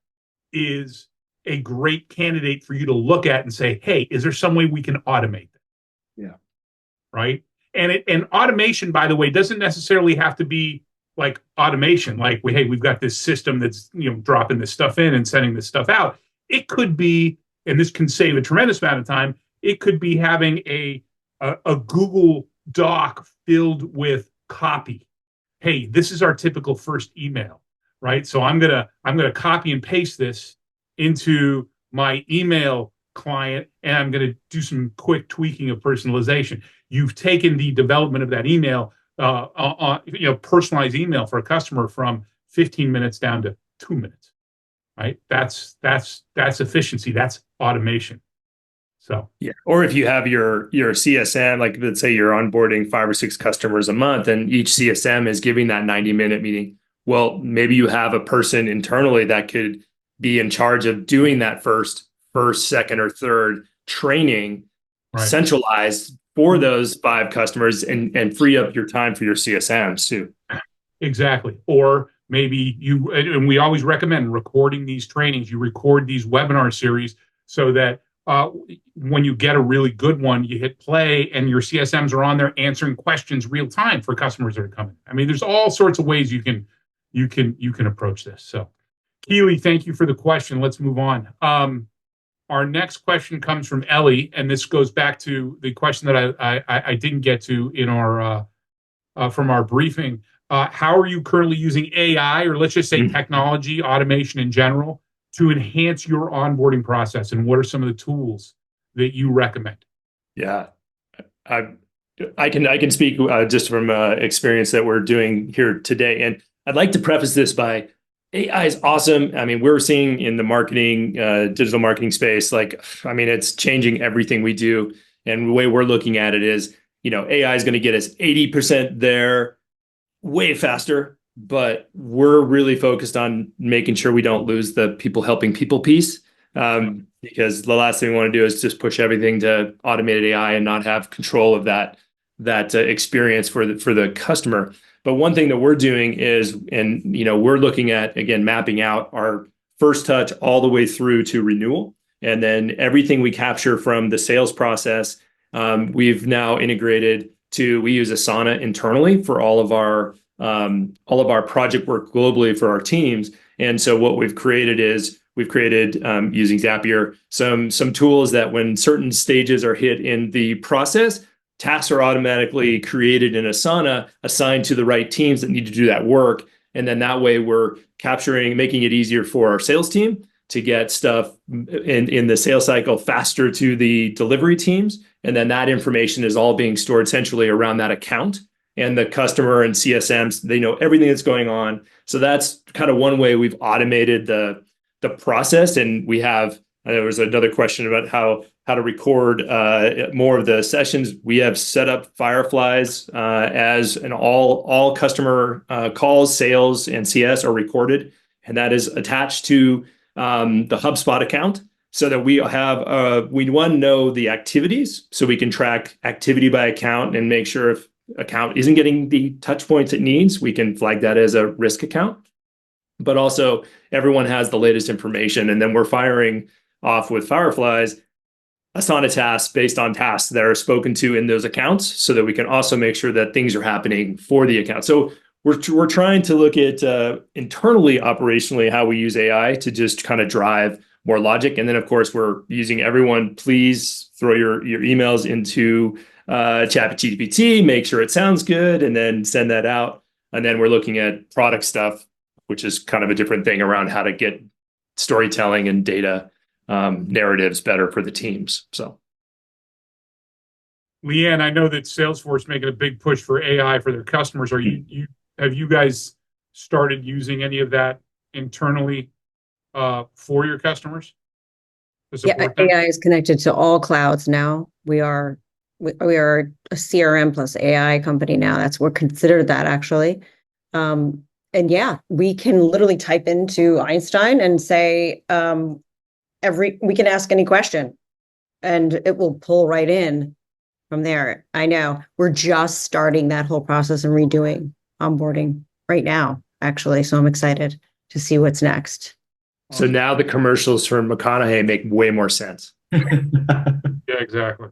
is a great candidate for you to look at and say, hey, is there some way we can automate that? Yeah. Right. And automation, by the way, doesn't necessarily have to be like automation, like, hey, we've got this system that's, dropping this stuff in and sending this stuff out. It could be, and this can save a tremendous amount of time, it could be having a Google Doc filled with copy. Hey, this is our typical first email, right? So I'm gonna copy and paste this into my email client, and I'm going to do some quick tweaking of personalization. You've taken the development of that email, personalized email for a customer from 15 minutes down to 2 minutes, right? That's efficiency. That's automation. So yeah. Or if you have your CSM, like let's say you're onboarding 5 or 6 customers a month, and each CSM is giving that 90-minute meeting. Well, maybe you have a person internally that could be in charge of doing that first, second, or third training, right, centralized for those 5 customers, and free up your time for your CSMs too. Exactly. Or maybe and we always recommend recording these trainings. You record these webinar series so that when you get a really good one, you hit play and your CSMs are on there answering questions real time for customers that are coming. I mean, there's all sorts of ways you can approach this. So Keely, thank you for the question. Let's move on. Our next question comes from Ellie, and this goes back to the question that I didn't get to in our from our briefing. How are you currently using AI, or let's just say technology, automation in general, to enhance your onboarding process, and what are some of the tools that you recommend? Yeah, I can speak just from experience that we're doing here today, and I'd like to preface this by, AI is awesome. I mean, we're seeing in the marketing, digital marketing space, it's changing everything we do. And the way we're looking at it is, AI is going to get us 80% there way faster, but we're really focused on making sure we don't lose the people helping people piece. Because the last thing we want to do is just push everything to automated AI and not have control of that experience for the customer. But one thing that we're doing is, we're looking at, again, mapping out our first touch all the way through to renewal. And then everything we capture from the sales process, we've now integrated we use Asana internally for all of our project work globally for our teams. And so what we've created is using Zapier, some tools that when certain stages are hit in the process, tasks are automatically created in Asana, assigned to the right teams that need to do that work. And then that way we're making it easier for our sales team to get stuff in the sales cycle faster to the delivery teams. And then that information is all being stored centrally around that account. And the customer and CSMs, they know everything that's going on. So that's kind of one way we've automated the process. And there was another question about how to record more of the sessions. We have set up Fireflies as all customer calls, sales, and CS are recorded, and that is attached to the HubSpot account, so that we know the activities, so we can track activity by account and make sure if account isn't getting the touch points it needs, we can flag that as a risk account. But also everyone has the latest information, and then we're firing off with Fireflies assign a task based on tasks that are spoken to in those accounts, so that we can also make sure that things are happening for the account. So we're trying to look at internally, operationally, how we use AI to just kind of drive more logic. And then, of course, we're using everyone. Please throw your emails into ChatGPT, make sure it sounds good, and then send that out. And then we're looking at product stuff, which is kind of a different thing around how to get storytelling and data narratives better for the teams. So, Leigh-Ann, I know that Salesforce making a big push for AI for their customers. Have you guys started using any of that internally for your customers to support them? AI is connected to all clouds now. We are a CRM plus AI company now. We're considered that, actually. And yeah, we can literally type into Einstein and say we can ask any question, and it will pull right in from there. I know we're just starting that whole process and redoing onboarding right now, actually. So I'm excited to see what's next. So now the commercials for McConaughey make way more sense. Yeah, exactly.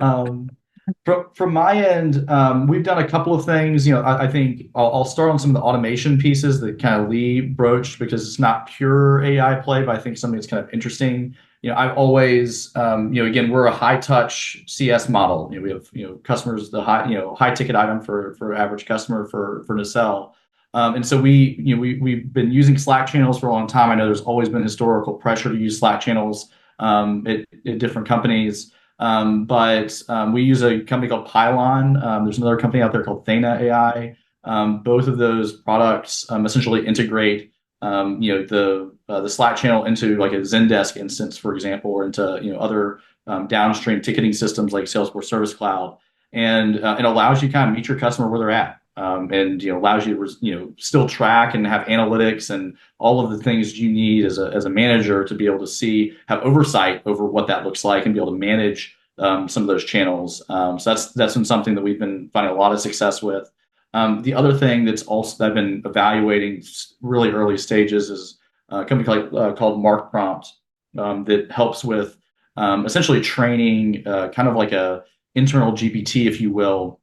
From my end, we've done a couple of things. I think I'll start on some of the automation pieces that kind of Lee broached, because it's not pure AI play, but I think something that's kind of interesting. I've always, again, we're a high touch CS model. We have, customers, the high ticket item for average customer for nacelle. And so we've been using Slack channels for a long time. I know there's always been historical pressure to use Slack channels at different companies. But we use a company called Pylon. There's another company out there called Thana AI. Both of those products essentially integrate the Slack channel into like a Zendesk instance, for example, or into other downstream ticketing systems like Salesforce Service Cloud, and it allows you to kind of meet your customer where they're at, and allows you to still track and have analytics and all of the things you need as a manager to be able to have oversight over what that looks like and be able to manage some of those channels. So that's been something that we've been finding a lot of success with. The other thing that I've been evaluating really early stages is a company called Mark Prompt that helps with essentially training, kind of like a internal GPT, if you will,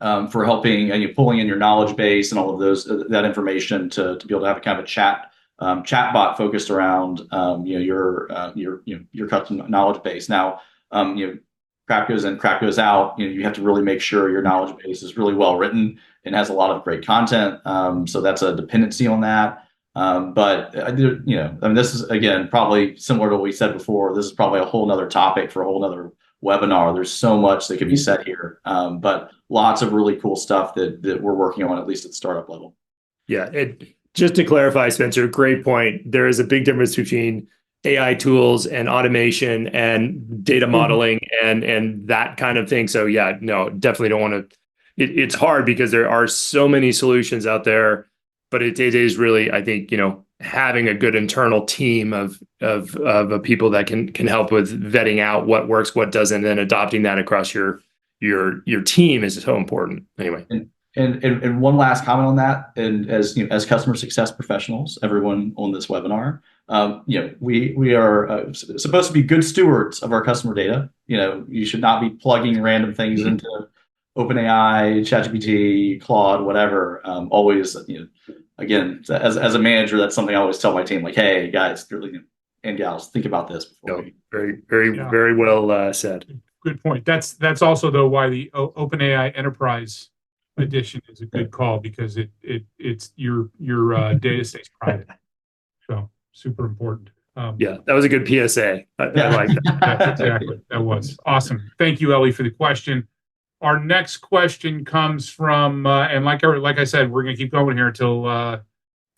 for helping and pulling in your knowledge base and all of that information to be able to have a kind of a chat bot focused around your customer knowledge base. Now, crap goes in, crap goes out. You have to really make sure your knowledge base is really well written and has a lot of great content. So that's a dependency on that. But this is, again, probably similar to what we said before. This is probably a whole nother topic for a whole nother webinar. There's so much that could be said here, but lots of really cool stuff that we're working on, at least at the startup level. Yeah. Just to clarify, Spencer, great point. There is a big difference between AI tools and automation and data modeling and that kind of thing. So yeah, no, definitely don't want to. It's hard because there are so many solutions out there, but it is really, I think, having a good internal team of people that can help with vetting out what works, what doesn't, and then adopting that across your team is so important. Anyway. And one last comment on that, and as customer success professionals, everyone on this webinar, we are supposed to be good stewards of our customer data. You should not be plugging random things into OpenAI, ChatGPT, Claude, whatever. Always, again, as a manager, that's something I always tell my team, like, hey, guys, and gals, think about this before. Very well said. Good point. That's also, though, why the OpenAI Enterprise edition is a good call, because it's your data stays private. So super important. Yeah, that was a good PSA. I like that. That's exactly. That was awesome. Thank you, Ellie, for the question. Our next question comes from, and like I said, we're going to keep going here till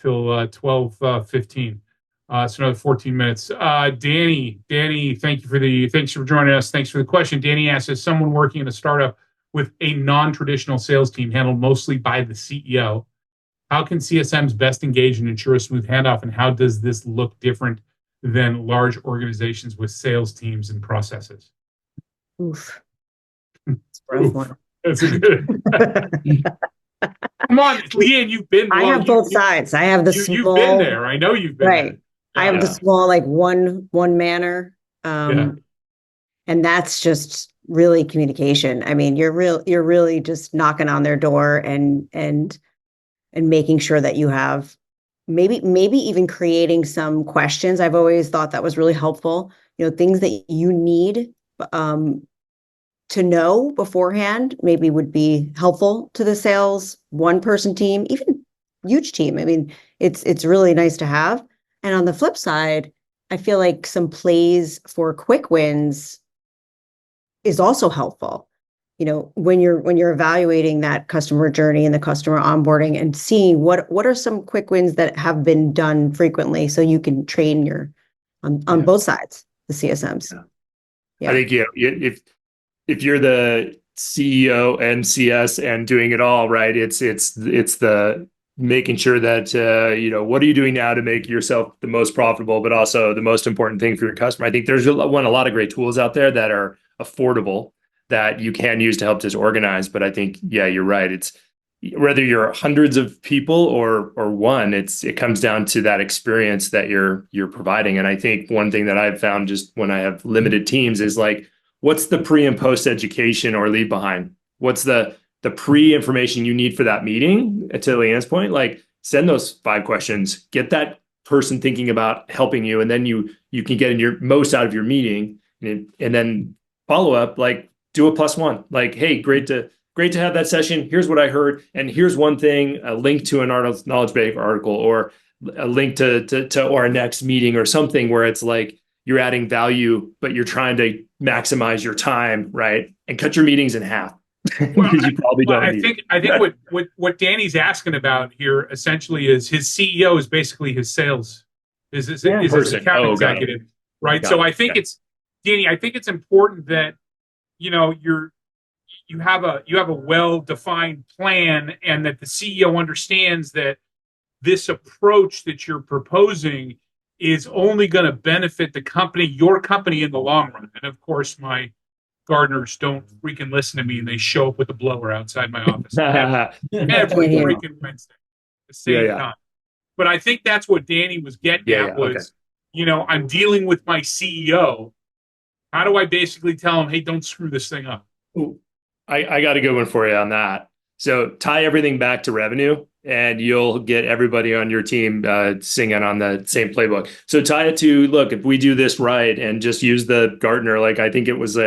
12:15. It's another 14 minutes. Danny, thanks for joining us. Thanks for the question. Danny asks, as someone working in a startup with a non-traditional sales team handled mostly by the CEO, how can CSMs best engage and ensure a smooth handoff, and how does this look different than large organizations with sales teams and processes? Oof. That's a rough one. That's a good. Come on, Leigh-Ann, you've been. I have both sides. I have the small. You've been there. I know you've been right. there. I have the small, like one manner. And that's just really communication. I mean, you're really just knocking on their door and making sure that you have maybe even creating some questions. I've always thought that was really helpful. Things that you need to know beforehand maybe would be helpful to the sales one person team, even huge team. I mean, it's really nice to have. And on the flip side, I feel like some plays for quick wins is also helpful. When you're evaluating that customer journey and the customer onboarding and seeing what are some quick wins that have been done frequently, so you can train on both sides, the CSMs. I think if you're the CEO and CS and doing it all, right, it's the making sure that what are you doing now to make yourself the most profitable, but also the most important thing for your customer. I think there's a lot of great tools out there that are affordable that you can use to help just organize. But I think, you're right. It's whether you're hundreds of people or one, it comes down to that experience that you're providing. And I think one thing that I've found just when I have limited teams is like, what's the pre and post education or leave behind? What's the pre-information you need for that meeting? To Leigh-Ann's point, like send those 5 questions, get that person thinking about helping you, and then you can get in your most out of your meeting, and then follow up, like do a +1. Like, hey, great to have that session. Here's what I heard, and here's one thing: a link to an knowledge base article, or a link to our next meeting, or something where it's like you're adding value, but you're trying to maximize your time, right? And cut your meetings in half. Because you probably don't. I think what Danny's asking about here essentially is his CEO is basically his sales, is his account executive, right? So I think it's Danny. I think it's important that you have a well-defined plan, and that the CEO understands that this approach that you're proposing is only going to benefit your company in the long run. And of course, my gardeners don't freaking listen to me, and they show up with a blower outside my office every freaking Wednesday at the same time. But I think that's what Danny was getting at was, I'm dealing with my CEO. How do I basically tell him, hey, don't screw this thing up? Ooh, I got a good one for you on that. So tie everything back to revenue, and you'll get everybody on your team singing on the same playbook. So tie it to, look, if we do this right and just use the Gartner, like I think it was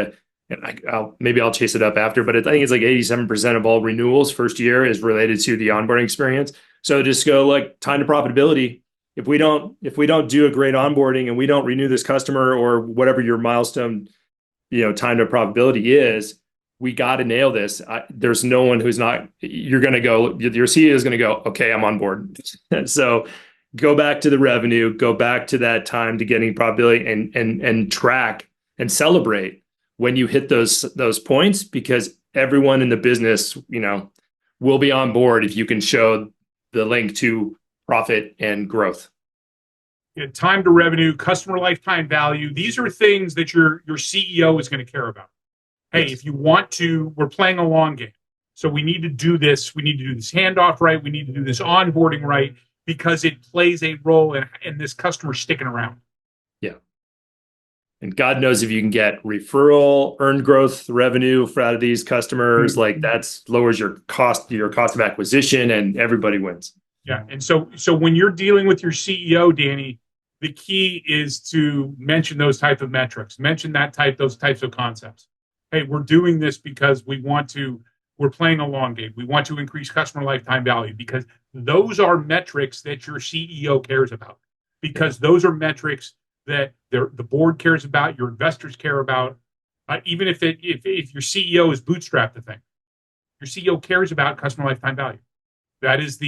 maybe I'll chase it up after, but I think it's like 87% of all renewals first year is related to the onboarding experience. So just go like time to profitability. If we don't do a great onboarding and we don't renew this customer, or whatever your milestone, time to profitability is, we got to nail this. There's no one who's not. Your CEO is going to go, okay, I'm on board. So go back to the revenue, go back to that time to getting profitability, and track and celebrate when you hit those points, because everyone in the business, will be on board if you can show the link to profit and growth. Time to revenue, customer lifetime value. These are things that your CEO is going to care about. Hey, if you want to, we're playing a long game. So we need to do this. We need to do this handoff right. We need to do this onboarding right, because it plays a role in this customer sticking around. Yeah. And God knows if you can get referral, earned growth revenue out of these customers, like that's lowers your cost of acquisition, and everybody wins. Yeah. And so when you're dealing with your CEO, Danny, the key is to mention those type of metrics, mention those types of concepts. Hey, we're doing this because we're playing a long game. We want to increase customer lifetime value, because those are metrics that your CEO cares about, because those are metrics that the board cares about, your investors care about. Even if your CEO is bootstrapped the thing, your CEO cares about customer lifetime value. That is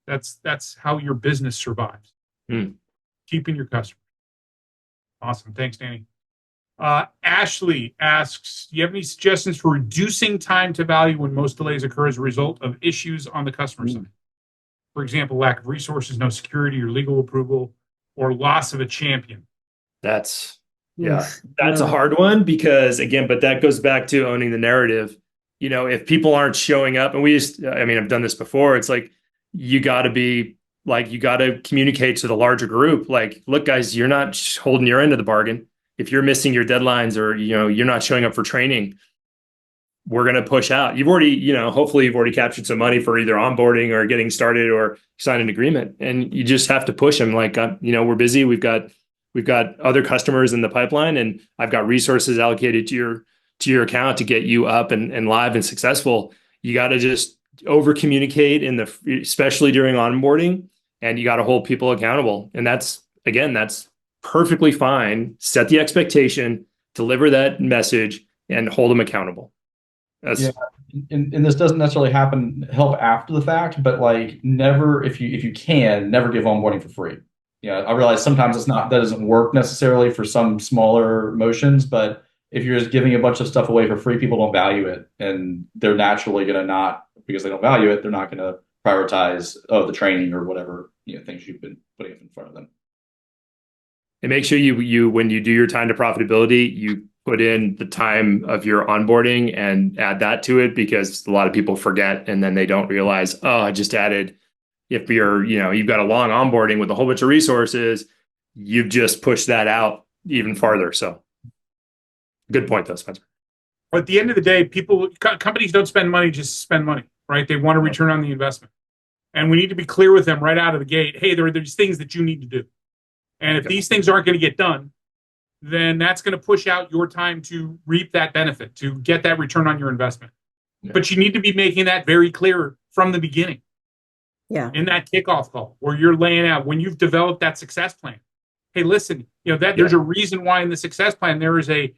that's how your business survives. Keeping your customers. Awesome. Thanks, Danny. Ashley asks, do you have any suggestions for reducing time to value when most delays occur as a result of issues on the customer side? For example, lack of resources, no security or legal approval, or loss of a champion. That's a hard one, because but that goes back to owning the narrative. If people aren't showing up, and I've done this before, it's like, you got to communicate to the larger group. Like, look, guys, you're not holding your end of the bargain. if you're missing your deadlines or, you're not showing up for training, we're going to push out. You've already, hopefully you've already captured some money for either onboarding or getting started or sign an agreement. And you just have to push them like, we're busy. We've got other customers in the pipeline, and I've got resources allocated to your account to get you up and live and successful. You got to just over communicate especially during onboarding, and you got to hold people accountable. And that's perfectly fine. Set the expectation, deliver that message, and hold them accountable. And this doesn't necessarily help after the fact, but like never, if you can, never give onboarding for free. I realize sometimes that doesn't work necessarily for some smaller motions, but if you're just giving a bunch of stuff away for free, people don't value it, and they're naturally going to not, because they don't value it, they're not going to prioritize the training or whatever things you've been putting in front of them. And make sure you when you do your time to profitability, you put in the time of your onboarding and add that to it, because a lot of people forget and then they don't realize, oh, I just added. If you've got a long onboarding with a whole bunch of resources, you've just pushed that out even farther. So good point though, Spencer. But at the end of the day, companies don't spend money just to spend money, right? They want a return on the investment. And we need to be clear with them right out of the gate. Hey, there are these things that you need to do. And if these things aren't going to get done, then that's going to push out your time to reap that benefit, to get that return on your investment. Yeah. But you need to be making that very clear from the beginning. Yeah. In that kickoff call where you're laying out, when you've developed that success plan. Hey, listen, there's a reason why in the success plan there is a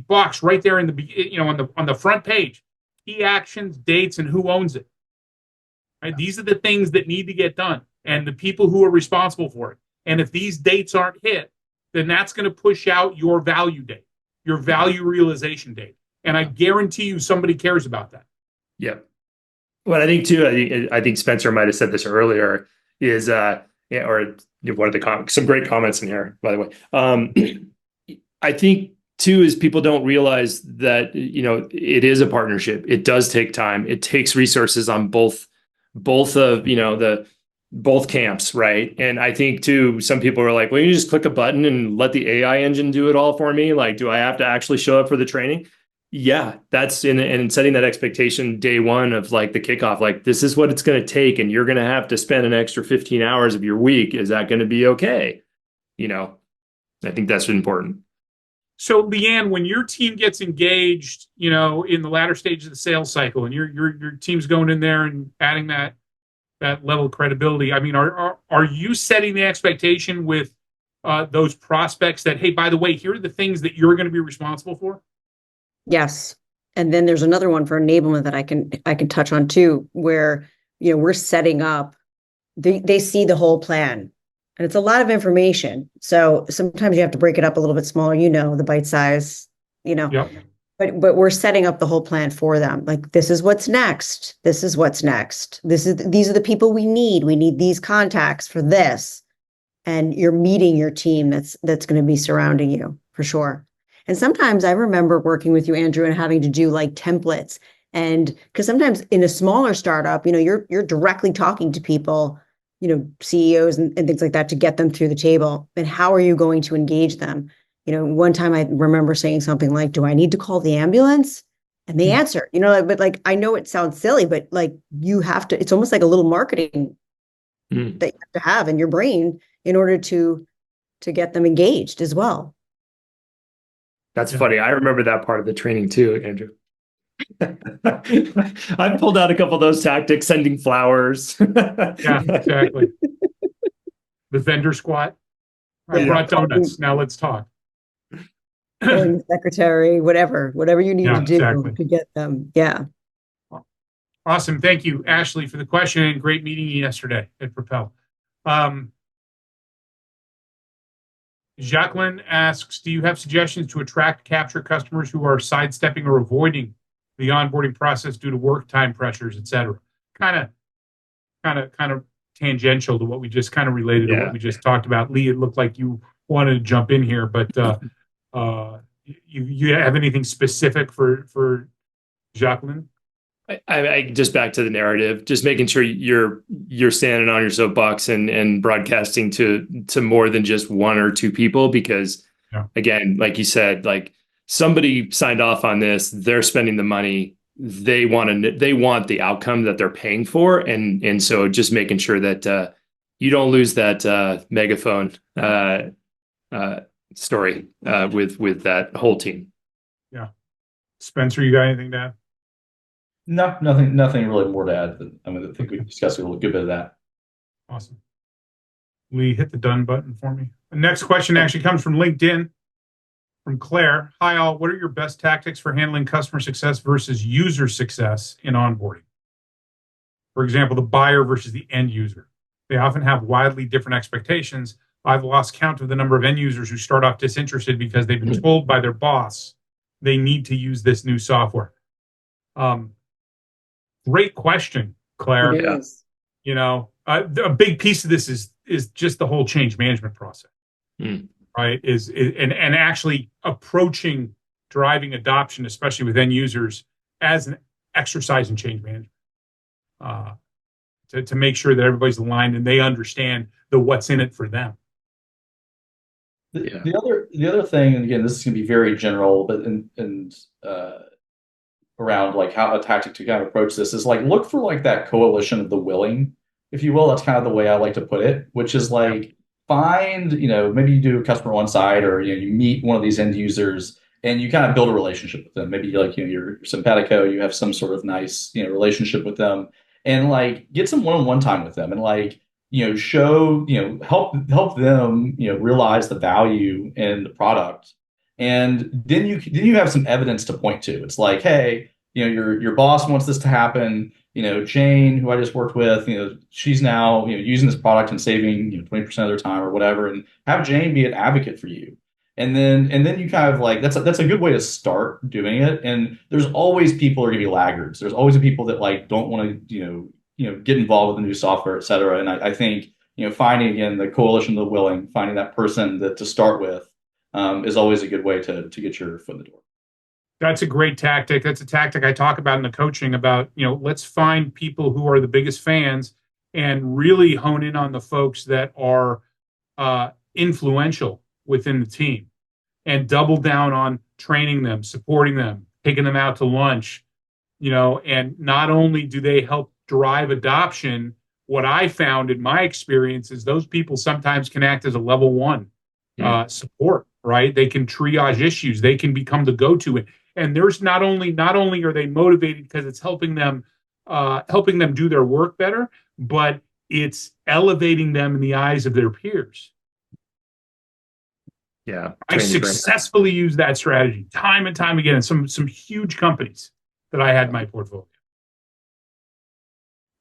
box right there in the on the front page, key actions, dates, and who owns it. Right? These are the things that need to get done and the people who are responsible for it. And if these dates aren't hit, then that's going to push out your value date, your value realization date. And I guarantee you somebody cares about that. Yeah. Well, I think too, I think Spencer might have said this earlier, is or one of the some great comments in here, by the way. I think too is people don't realize that it is a partnership. It does take time. It takes resources on both of both camps, right? And I think too, some people are like, well, you just click a button and let the AI engine do it all for me. Like, do I have to actually show up for the training? Yeah, that's in setting that expectation day one of like the kickoff, like this is what it's going to take, and you're going to have to spend an extra 15 hours of your week. Is that going to be okay? I think that's important. So, Leigh-Ann, when your team gets engaged, in the latter stage of the sales cycle, and your team's going in there and adding that level of credibility, I mean, are you setting the expectation with those prospects that, hey, by the way, here are the things that you're going to be responsible for? Yes. And then there's another one for enablement that I can touch on too, where, we're setting up, they see the whole plan, and it's a lot of information. So sometimes you have to break it up a little bit smaller, the bite size, Yep. But we're setting up the whole plan for them. Like, this is what's next. This is what's next. These are the people we need. We need these contacts for this. And you're meeting your team that's going to be surrounding you for sure. And sometimes I remember working with you, Andrew, and having to do like templates. And because sometimes in a smaller startup, you're directly talking to people, CEOs and things like that, to get them through the table. And how are you going to engage them? One time I remember saying something like, do I need to call the ambulance? And they answer, but like, I know it sounds silly, but like you have to, it's almost like a little marketing that you have to have in your brain in order to get them engaged as well. That's funny. I remember that part of the training too, Andrew. I pulled out a couple of those tactics, sending flowers. Yeah, exactly. The vendor squat. I brought donuts. Now let's talk. Calling the secretary, whatever you need to do to get them. Yeah. Awesome. Thank you, Ashley, for the question, and great meeting you yesterday at Propel. Jacqueline asks, do you have suggestions to attract, capture customers who are sidestepping or avoiding the onboarding process due to work time pressures, et cetera? Kind of tangential to what we just kind of related to what we just talked about. Lee, it looked like you wanted to jump in here, but you have anything specific for Jacqueline? I just back to the narrative, just making sure you're standing on your soapbox and broadcasting to more than just one or two people, because again, like you said, like somebody signed off on this, they're spending the money, they want the outcome that they're paying for, and so just making sure that you don't lose that megaphone story with that whole team. Yeah, Spencer, you got anything to add? No, nothing really more to add. I mean, I think we discussed a good bit of that. Awesome. Lee, hit the done button for me. The next question actually comes from LinkedIn, from Claire. Hi, all. What are your best tactics for handling customer success versus user success in onboarding? For example, the buyer versus the end user. They often have wildly different expectations. I've lost count of the number of end users who start off disinterested because they've been told by their boss they need to use this new software. Great question, Claire. It is. You know, a big piece of this is just the whole change management process, right? And actually approaching driving adoption, especially with end users, as an exercise in change management, to make sure that everybody's aligned and they understand what's in it for them. The other thing, and again, this is going to be very general, but around like how a tactic to kind of approach this is like look for like that coalition of the willing, if you will. That's kind of the way I like to put it, which is like find, maybe you do a customer on site, or you meet one of these end users and you kind of build a relationship with them. Maybe like you're simpatico, you have some sort of nice relationship with them, and like get some one-on-one time with them, and like show help them realize the value in the product. And then you have some evidence to point to. It's like, hey, your boss wants this to happen. Jane, who I just worked with, she's now using this product and saving 20% of their time or whatever. And have Jane be an advocate for you. And then you kind of like that's a good way to start doing it. And there's always people who are going to be laggards. There's always people that like don't want to get involved with the new software, et cetera. And I think finding again the coalition of the willing, finding that person that to start with. Is always a good way to get your foot in the door. That's a great tactic. That's a tactic I talk about in the coaching about, let's find people who are the biggest fans and really hone in on the folks that are influential within the team and double down on training them, supporting them, taking them out to lunch, and not only do they help drive adoption, what I found in my experience is those people sometimes can act as a level one support. Right, they can triage issues. They can become the go-to, and there's not only are they motivated because it's helping them do their work better, but it's elevating them in the eyes of their peers. Yeah, I successfully used that strategy time and time again in some huge companies that I had in my portfolio.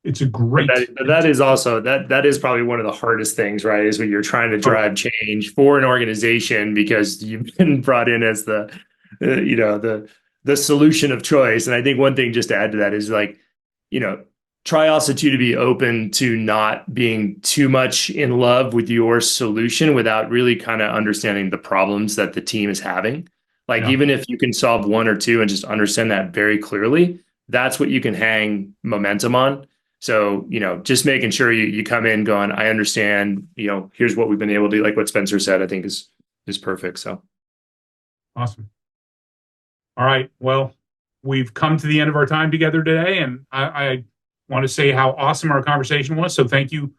It's a great. But that is also that is probably one of the hardest things, right? Is when you're trying to drive change for an organization because you've been brought in as the solution of choice. And I think one thing just to add to that is like, try also to be open to not being too much in love with your solution without really kind of understanding the problems that the team is having. Like even if you can solve one or two and just understand that very clearly, that's what you can hang momentum on. So, just making sure you come in going, I understand, here's what we've been able to do. Like what Spencer said, I think is perfect. So awesome. All right. Well, we've come to the end of our time together today, and I want to say how awesome our conversation was. So thank you.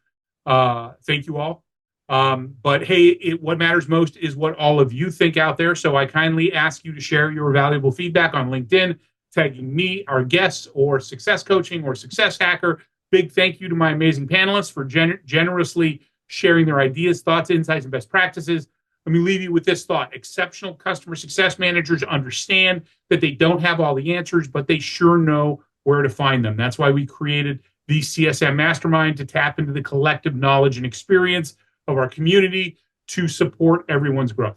Thank you all. But hey, what matters most is what all of you think out there. So I kindly ask you to share your valuable feedback on LinkedIn, tagging me, our guests, or Success Coaching or Success Hacker. Big thank you to my amazing panelists for generously sharing their ideas, thoughts, insights, and best practices. Let me leave you with this thought. Exceptional customer success managers understand that they don't have all the answers, but they sure know where to find them. That's why we created the CSM Mastermind, to tap into the collective knowledge and experience of our community to support everyone's growth.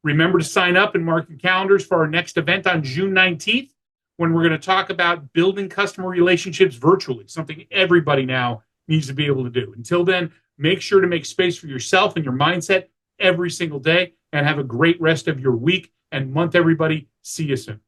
Remember to sign up and mark your calendars for our next event on June 19th. When we're going to talk about building customer relationships virtually, something everybody now needs to be able to do. Until then, make sure to make space for yourself and your mindset every single day, and have a great rest of your week and month, everybody. See you soon.